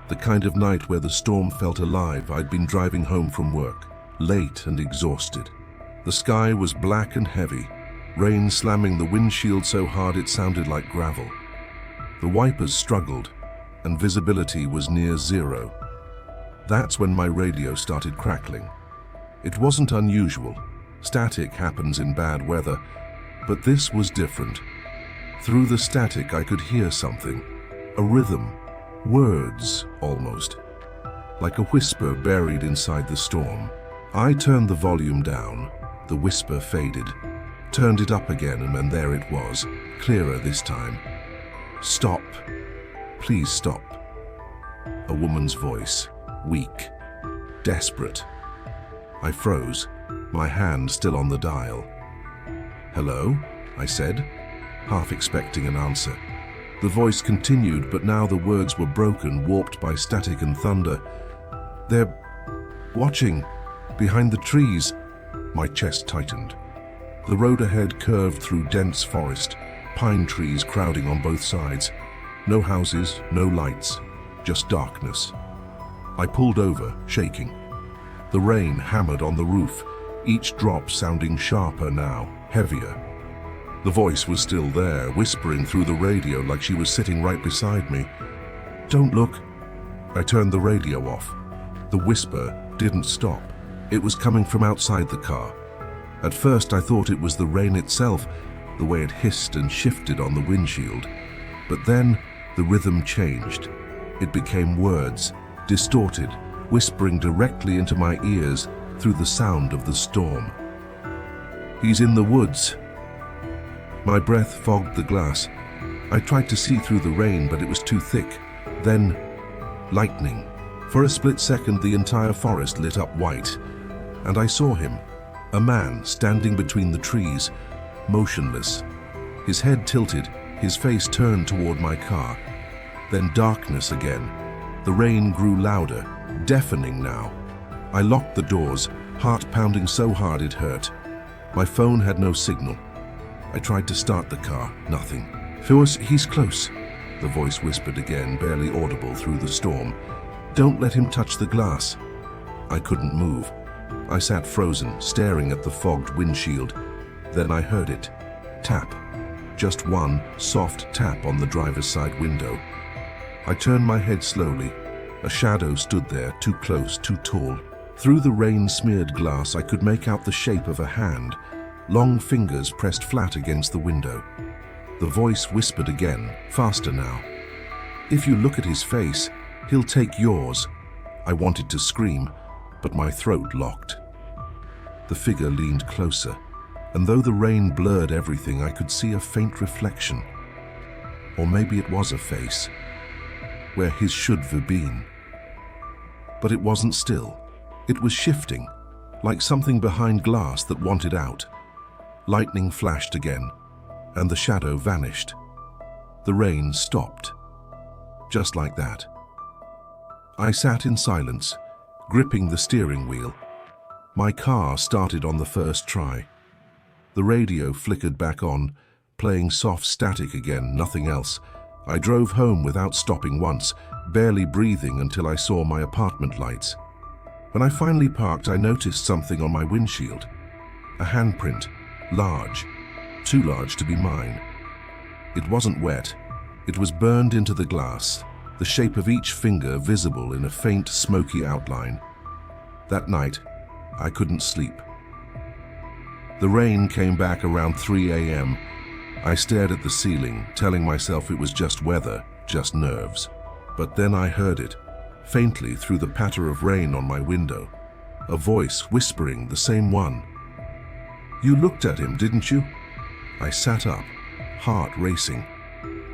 the kind of night where the storm felt alive. I'd been driving home from work, late and exhausted. The sky was black and heavy, rain slamming the windshield so hard it sounded like gravel. The wipers struggled, and visibility was near zero. That's when my radio started crackling. It wasn't unusual. Static happens in bad weather, but this was different. Through the static I could hear something, a rhythm, words almost, like a whisper buried inside the storm. I turned the volume down, the whisper faded, turned it up again, and there it was, clearer this time. "Stop, please stop." A woman's voice, weak, desperate. I froze, my hand still on the dial. "Hello?" I said, half expecting an answer. The voice continued, but now the words were broken, warped by static and thunder. "They're watching, behind the trees." My chest tightened. The road ahead curved through dense forest, pine trees crowding on both sides. No houses, no lights, just darkness. I pulled over, shaking. The rain hammered on the roof, each drop sounding sharper now, heavier. The voice was still there, whispering through the radio like she was sitting right beside me. "Don't look." I turned the radio off. The whisper didn't stop. It was coming from outside the car. At first I thought it was the rain itself, the way it hissed and shifted on the windshield. But then the rhythm changed. It became words, distorted, whispering directly into my ears through the sound of the storm. "He's in the woods." My breath fogged the glass. I tried to see through the rain, but it was too thick. Then, lightning. For a split second, the entire forest lit up white, and I saw him, a man standing between the trees, motionless. His head tilted, his face turned toward my car. Then darkness again. The rain grew louder, deafening now. I locked the doors, heart pounding so hard it hurt. My phone had no signal. I tried to start the car, nothing. "Phyllis, he's close," the voice whispered again, barely audible through the storm. "Don't let him touch the glass." I couldn't move. I sat frozen, staring at the fogged windshield. Then I heard it. Tap. Just one soft tap on the driver's side window. I turned my head slowly. A shadow stood there, too close, too tall. Through the rain-smeared glass I could make out the shape of a hand, long fingers pressed flat against the window. The voice whispered again, faster now. "If you look at his face, He'll take yours. I wanted to scream, but my throat locked. The figure leaned closer, and though the rain blurred everything, I could see a faint reflection. Or maybe it was a face, where his should have been. But it wasn't still. It was shifting, like something behind glass that wanted out. Lightning flashed again, and the shadow vanished. The rain stopped. Just like that. I sat in silence, gripping the steering wheel. My car started on the first try. The radio flickered back on, playing soft static again, nothing else. I drove home without stopping once, barely breathing until I saw my apartment lights. When I finally parked, I noticed something on my windshield. A handprint, large, too large to be mine. It wasn't wet. It was burned into the glass, the shape of each finger visible in a faint, smoky outline. That night, I couldn't sleep. The rain came back around 3 a.m. I stared at the ceiling, telling myself it was just weather, just nerves. But then I heard it, faintly through the patter of rain on my window. A voice whispering, the same one. "You looked at him, didn't you?" I sat up, heart racing.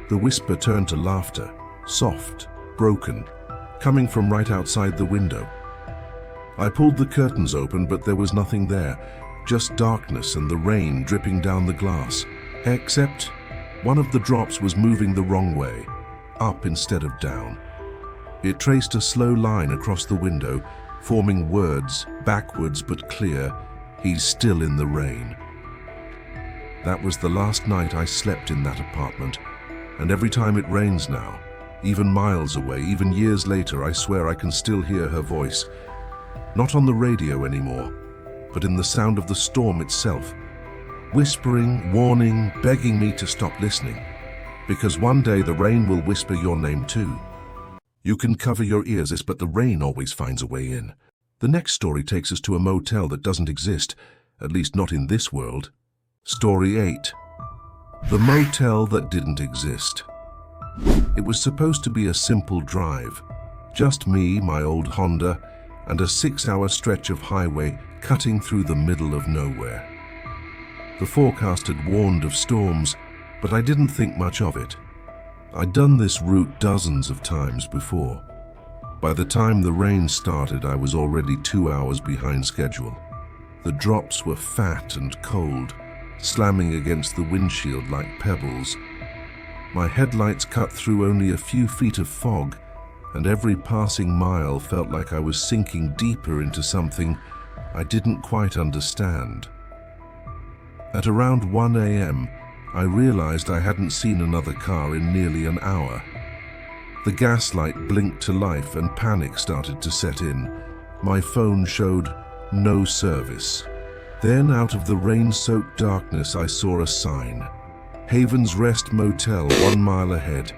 The whisper turned to laughter, soft, broken, coming from right outside the window. I pulled the curtains open, but there was nothing there, just darkness and the rain dripping down the glass. Except one of the drops was moving the wrong way, up instead of down. It traced a slow line across the window, forming words, backwards but clear. "He's still in the rain." That was the last night I slept in that apartment, and every time it rains now, even miles away, even years later, I swear I can still hear her voice. Not on the radio anymore, but in the sound of the storm itself. Whispering, warning, begging me to stop listening. Because one day the rain will whisper your name too. You can cover your ears, but the rain always finds a way in. The next story takes us to a motel that doesn't exist, at least not in this world. Story 8. The motel that didn't exist. It was supposed to be a simple drive. Just me, my old Honda, and a 6-hour stretch of highway cutting through the middle of nowhere. The forecast had warned of storms, but I didn't think much of it. I'd done this route dozens of times before. By the time the rain started, I was already 2 hours behind schedule. The drops were fat and cold, slamming against the windshield like pebbles. My headlights cut through only a few feet of fog, and every passing mile felt like I was sinking deeper into something I didn't quite understand. At around 1 a.m., I realized I hadn't seen another car in nearly an hour. The gaslight blinked to life and panic started to set in. My phone showed no service. Then, out of the rain-soaked darkness, I saw a sign. Haven's Rest Motel, 1 mile ahead.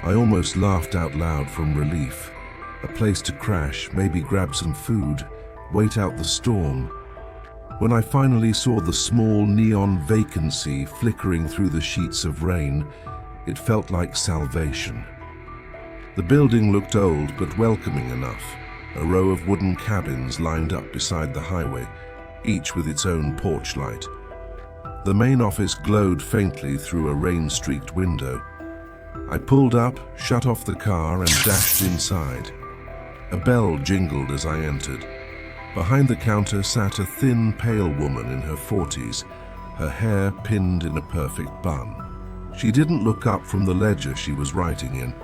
I almost laughed out loud from relief. A place to crash, maybe grab some food, wait out the storm. When I finally saw the small neon vacancy flickering through the sheets of rain, it felt like salvation. The building looked old but welcoming enough. A row of wooden cabins lined up beside the highway, each with its own porch light. The main office glowed faintly through a rain-streaked window. I pulled up, shut off the car, and dashed inside. A bell jingled as I entered. Behind the counter sat a thin, pale woman in her 40s, her hair pinned in a perfect bun. She didn't look up from the ledger she was writing in.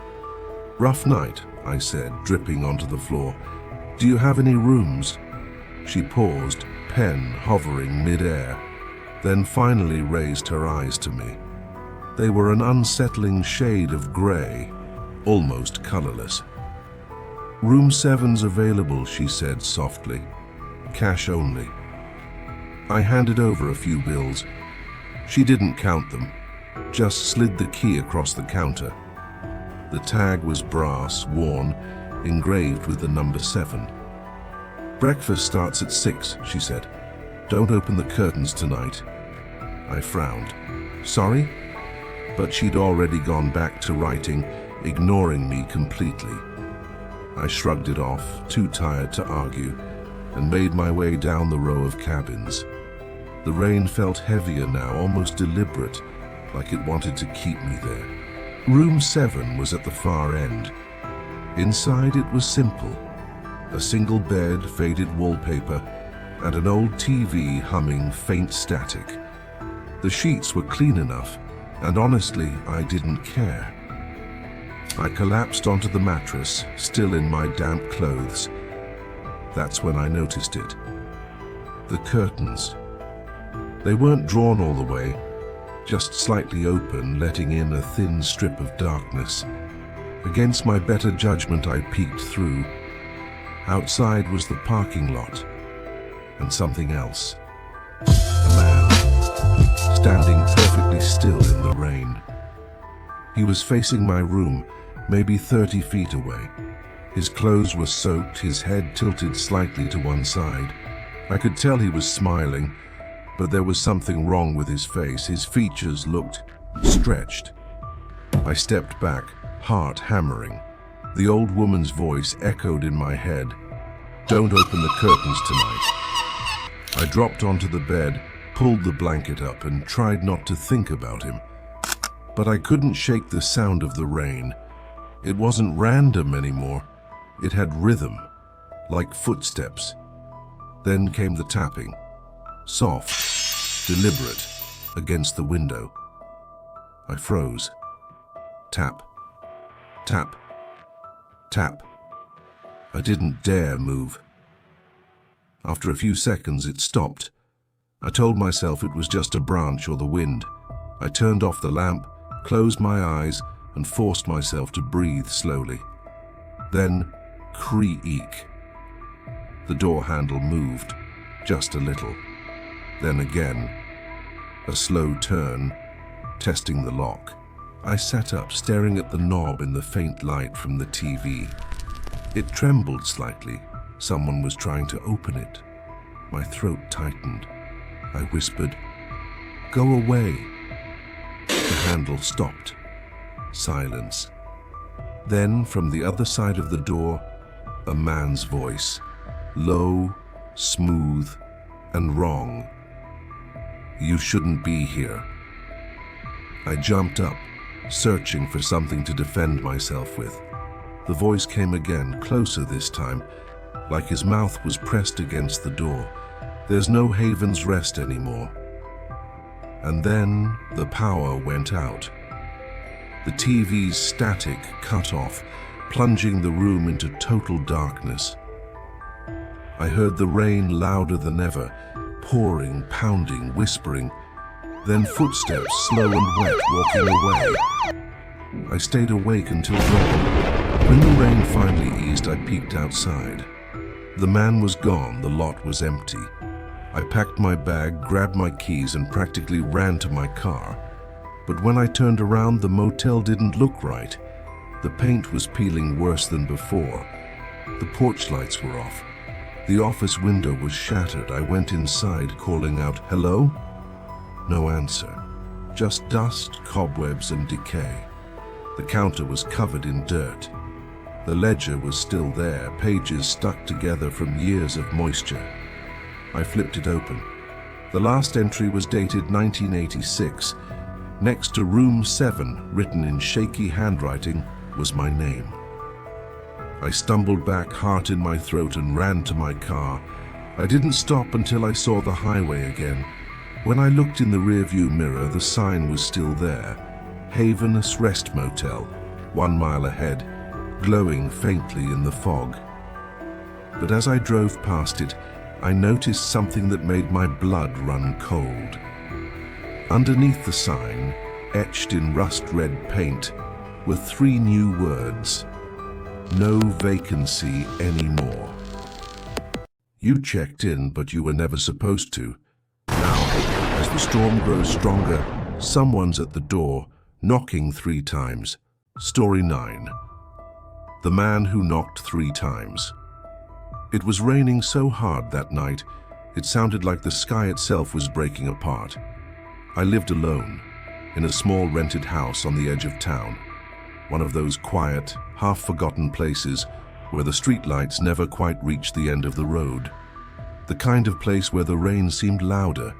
"Rough night," I said, dripping onto the floor. "Do you have any rooms?" She paused, pen hovering mid-air, then finally raised her eyes to me. They were an unsettling shade of gray, almost colorless. "Room 7's available," she said softly. "Cash only." I handed over a few bills. She didn't count them, just slid the key across the counter. The tag was brass, worn, engraved with the number 7. "Breakfast starts at 6, she said. "Don't open the curtains tonight." I frowned. "Sorry?" But she'd already gone back to writing, ignoring me completely. I shrugged it off, too tired to argue, and made my way down the row of cabins. The rain felt heavier now, almost deliberate, like it wanted to keep me there. Room 7 was at the far end. Inside it was simple. A single bed, faded wallpaper, and an old TV humming faint static. The sheets were clean enough, and honestly, I didn't care. I collapsed onto the mattress, still in my damp clothes. That's when I noticed it. The curtains. They weren't drawn all the way, just slightly open, letting in a thin strip of darkness. Against my better judgment, I peeked through. Outside was the parking lot, and something else. A man, standing perfectly still in the rain. He was facing my room, maybe 30 feet away. His clothes were soaked, his head tilted slightly to one side. I could tell he was smiling, but there was something wrong with his face. His features looked stretched. I stepped back, heart hammering. The old woman's voice echoed in my head. "Don't open the curtains tonight." I dropped onto the bed, pulled the blanket up, and tried not to think about him. But I couldn't shake the sound of the rain. It wasn't random anymore. It had rhythm, like footsteps. Then came the tapping, soft, deliberate, against the window. I froze. Tap, tap, tap. I didn't dare move. After a few seconds, it stopped. I told myself it was just a branch or the wind. I turned off the lamp, closed my eyes, and forced myself to breathe slowly. Then, creak. The door handle moved, just a little. Then again, a slow turn, testing the lock. I sat up, staring at the knob in the faint light from the TV. It trembled slightly. Someone was trying to open it. My throat tightened. I whispered, "Go away." The handle stopped. Silence. Then, from the other side of the door, a man's voice, low, smooth, and wrong. "You shouldn't be here." I jumped up, searching for something to defend myself with. The voice came again, closer this time, like his mouth was pressed against the door. "There's no Haven's Rest anymore." And then the power went out. The TV's static cut off, plunging the room into total darkness. I heard the rain louder than ever, pouring, pounding, whispering, then footsteps, slow and wet, walking away. I stayed awake until dawn. When the rain finally eased, I peeked outside. The man was gone, the lot was empty. I packed my bag, grabbed my keys, and practically ran to my car. But when I turned around, the motel didn't look right. The paint was peeling worse than before. The porch lights were off. The office window was shattered. I went inside, calling out, "Hello?" No answer. Just dust, cobwebs, and decay. The counter was covered in dirt. The ledger was still there, pages stuck together from years of moisture. I flipped it open. The last entry was dated 1986. Next to Room 7, written in shaky handwriting, was my name. I stumbled back, heart in my throat, and ran to my car. I didn't stop until I saw the highway again. When I looked in the rearview mirror, the sign was still there. Haven's Rest Motel, 1 mile ahead, glowing faintly in the fog. But as I drove past it, I noticed something that made my blood run cold. Underneath the sign, etched in rust-red paint, were 3 new words. "No vacancy anymore." You checked in, but you were never supposed to. Now, as the storm grows stronger, someone's at the door, knocking 3 times. Story 9. The Man Who Knocked 3 Times. It was raining so hard that night, it sounded like the sky itself was breaking apart. I lived alone, in a small rented house on the edge of town. One of those quiet, half-forgotten places where the streetlights never quite reached the end of the road. The kind of place where the rain seemed louder,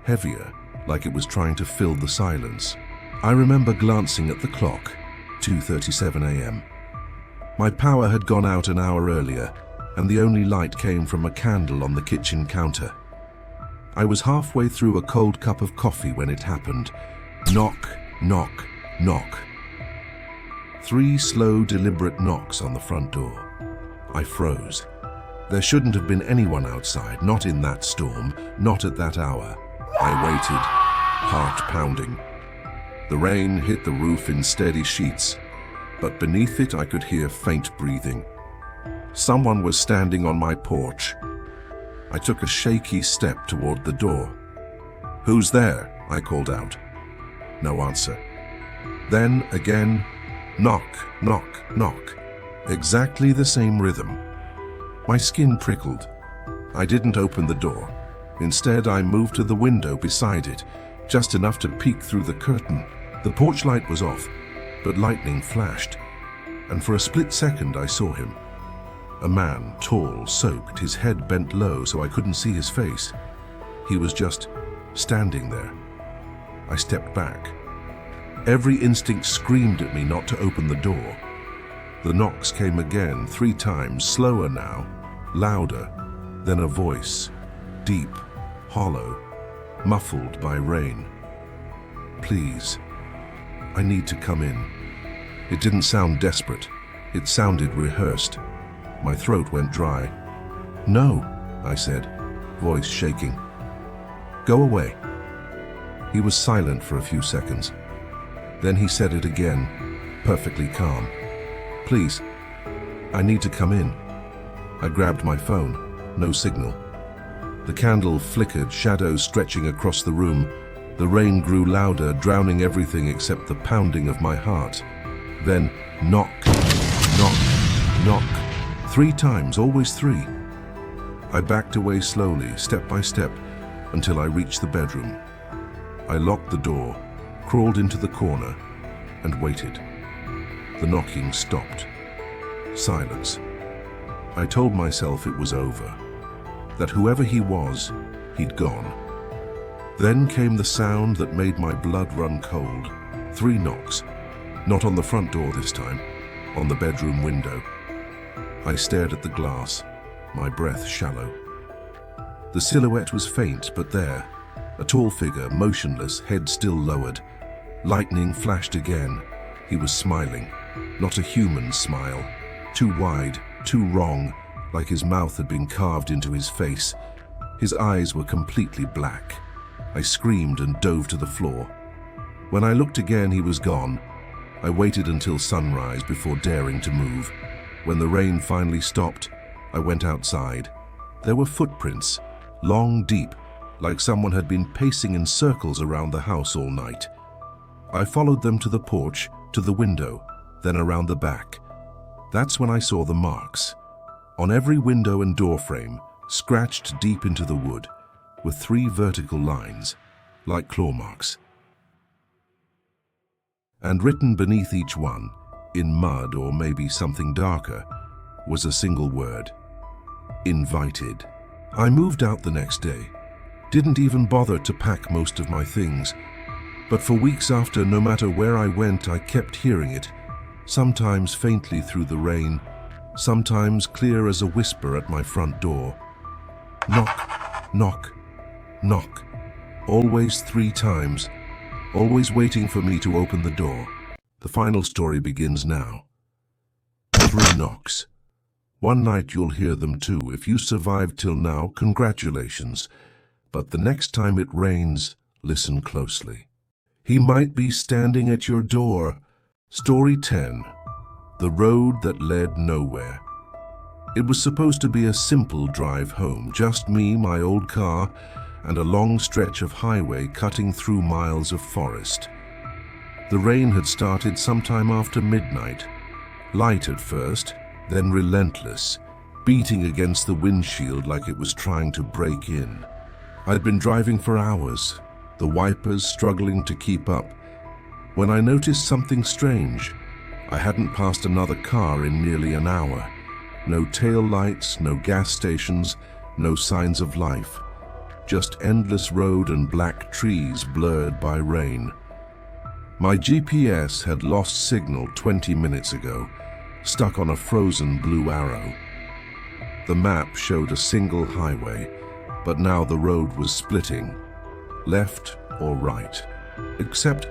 heavier, like it was trying to fill the silence. I remember glancing at the clock, 2:37 a.m. My power had gone out an hour earlier, and the only light came from a candle on the kitchen counter. I was halfway through a cold cup of coffee when it happened. Knock, knock, knock. 3 slow, deliberate knocks on the front door. I froze. There shouldn't have been anyone outside, not in that storm, not at that hour. I waited, heart pounding. The rain hit the roof in steady sheets, but beneath it I could hear faint breathing. Someone was standing on my porch. I took a shaky step toward the door. "Who's there?" I called out. No answer. Then again, knock, knock, knock. Exactly the same rhythm. My skin prickled. I didn't open the door. Instead, I moved to the window beside it, just enough to peek through the curtain. The porch light was off, but lightning flashed, and for a split second I saw him. A man, tall, soaked, his head bent low so I couldn't see his face. He was just standing there. I stepped back. Every instinct screamed at me not to open the door. The knocks came again, 3 times, slower now, louder, then a voice, deep, hollow, muffled by rain. "Please, I need to come in." It didn't sound desperate. It sounded rehearsed. My throat went dry. "No," I said, voice shaking. "Go away." He was silent for a few seconds. Then he said it again, perfectly calm. "Please, I need to come in." I grabbed my phone. No signal. The candle flickered, shadows stretching across the room. The rain grew louder, drowning everything except the pounding of my heart. Then knock, knock, knock. 3 times, always 3. I backed away slowly, step by step, until I reached the bedroom. I locked the door, crawled into the corner, and waited. The knocking stopped. Silence. I told myself it was over, that whoever he was, he'd gone. Then came the sound that made my blood run cold. 3 knocks. Not on the front door this time, on the bedroom window. I stared at the glass, my breath shallow. The silhouette was faint, but there. A tall figure, motionless, head still lowered. Lightning flashed again. He was smiling. Not a human smile. Too wide, too wrong, like his mouth had been carved into his face. His eyes were completely black. I screamed and dove to the floor. When I looked again, he was gone. I waited until sunrise before daring to move. When the rain finally stopped, I went outside. There were footprints, long, deep, like someone had been pacing in circles around the house all night. I followed them to the porch, to the window, then around the back. That's when I saw the marks. On every window and door frame, scratched deep into the wood, were 3 vertical lines, like claw marks. And written beneath each one, in mud or maybe something darker, was a single word: invited. I moved out the next day. Didn't even bother to pack most of my things. But for weeks after, no matter where I went, I kept hearing it, sometimes faintly through the rain, sometimes clear as a whisper at my front door. Knock, knock, knock. Always 3 times, always waiting for me to open the door. The final story begins now. 3 knocks. One night you'll hear them too. If you survived till now, congratulations. But the next time it rains, listen closely. He might be standing at your door. Story 10. The road that led nowhere. It was supposed to be a simple drive home, just me, my old car, and a long stretch of highway cutting through miles of forest. The rain had started sometime after midnight, light at first, then relentless, beating against the windshield like it was trying to break in. I'd been driving for hours, the wipers struggling to keep up, when I noticed something strange. I hadn't passed another car in nearly an hour. No tail lights, no gas stations, no signs of life. Just endless road and black trees blurred by rain. My GPS had lost signal 20 minutes ago, stuck on a frozen blue arrow. The map showed a single highway, but now the road was splitting, left or right. Except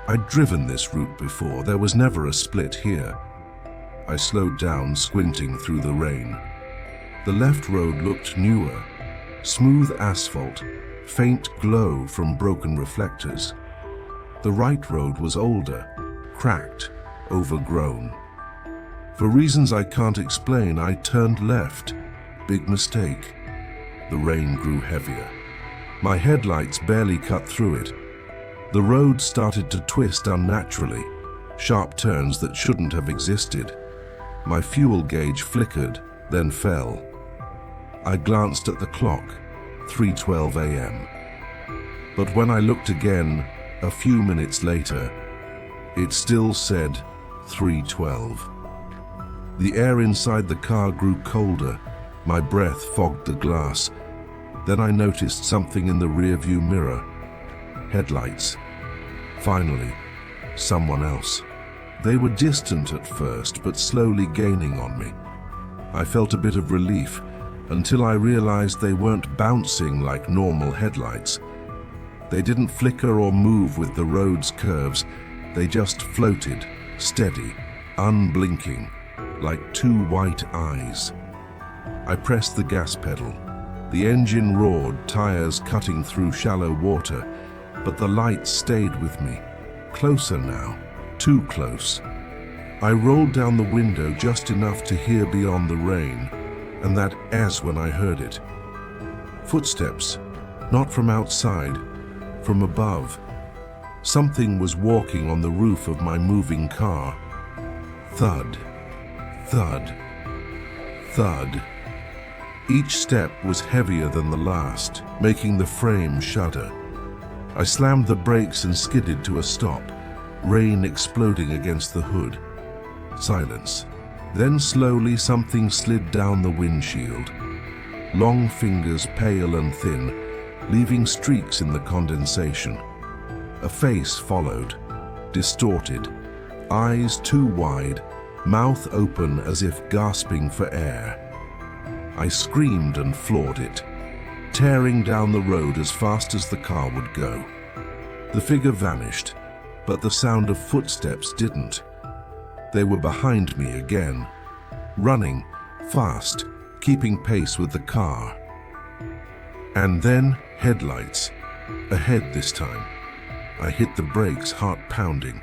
I'd driven this route before, there was never a split here. I slowed down, squinting through the rain. The left road looked newer, smooth asphalt, faint glow from broken reflectors. The right road was older, cracked, overgrown. For reasons I can't explain, I turned left. Big mistake. The rain grew heavier. My headlights barely cut through it. The road started to twist unnaturally, sharp turns that shouldn't have existed. My fuel gauge flickered, then fell. I glanced at the clock, 3:12 a.m. But when I looked again, a few minutes later, it still said 3:12. The air inside the car grew colder. My breath fogged the glass. Then I noticed something in the rearview mirror. Headlights. Finally, someone else. They were distant at first, but slowly gaining on me. I felt a bit of relief until I realized they weren't bouncing like normal headlights. They didn't flicker or move with the road's curves. They just floated, steady, unblinking, like two white eyes. I pressed the gas pedal. The engine roared, tires cutting through shallow water, but the lights stayed with me. Closer now, too close. I rolled down the window just enough to hear beyond the rain, and that as when I heard it. Footsteps, not from outside, from above. Something was walking on the roof of my moving car. Thud, thud, thud. Each step was heavier than the last, making the frame shudder. I slammed the brakes and skidded to a stop, rain exploding against the hood. Silence. Then slowly something slid down the windshield. Long fingers, pale and thin, leaving streaks in the condensation. A face followed, distorted, eyes too wide, mouth open as if gasping for air. I screamed and floored it, tearing down the road as fast as the car would go. The figure vanished, but the sound of footsteps didn't. They were behind me again, running, fast, keeping pace with the car. And then headlights, ahead this time. I hit the brakes, heart pounding.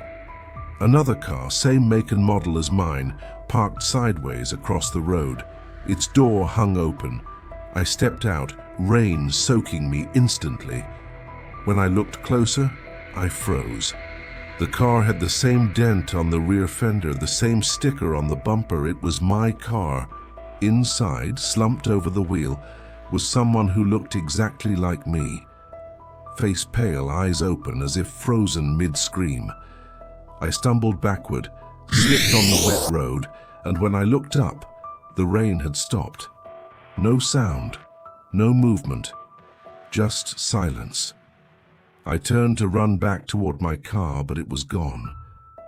Another car, same make and model as mine, parked sideways across the road. Its door hung open. I stepped out, rain soaking me instantly. When I looked closer, I froze. The car had the same dent on the rear fender, the same sticker on the bumper. It was my car. Inside, slumped over the wheel, was someone who looked exactly like me. Face pale, eyes open, as if frozen mid-scream. I stumbled backward, slipped on the wet road, and when I looked up, the rain had stopped. No sound, no movement, just silence. I turned to run back toward my car, but it was gone.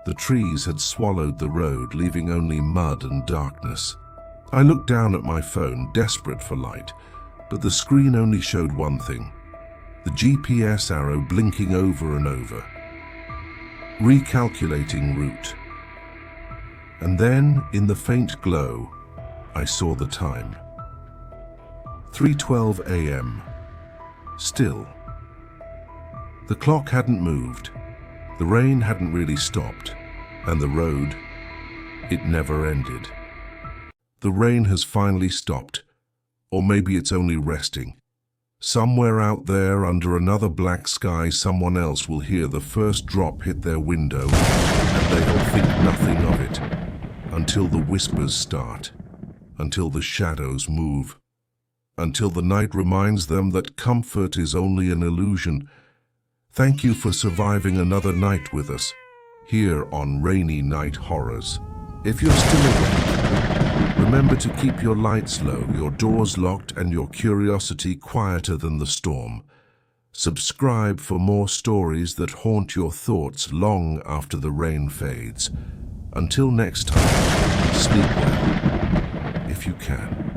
The trees had swallowed the road, leaving only mud and darkness. I looked down at my phone, desperate for light, but the screen only showed one thing: the GPS arrow blinking over and over, recalculating route. And then, in the faint glow, I saw the time. 3:12 a.m. Still. The clock hadn't moved, the rain hadn't really stopped, and the road, it never ended. The rain has finally stopped, or maybe it's only resting. Somewhere out there, under another black sky, someone else will hear the first drop hit their window, and they'll think nothing of it, until the whispers start, until the shadows move, until the night reminds them that comfort is only an illusion. Thank you for surviving another night with us, here on Rainy Night Horrors. If you're still awake, Remember to keep your lights low, your doors locked, and your curiosity quieter than the storm. Subscribe for more stories that haunt your thoughts long after the rain fades. Until next time, sleep well, if you can.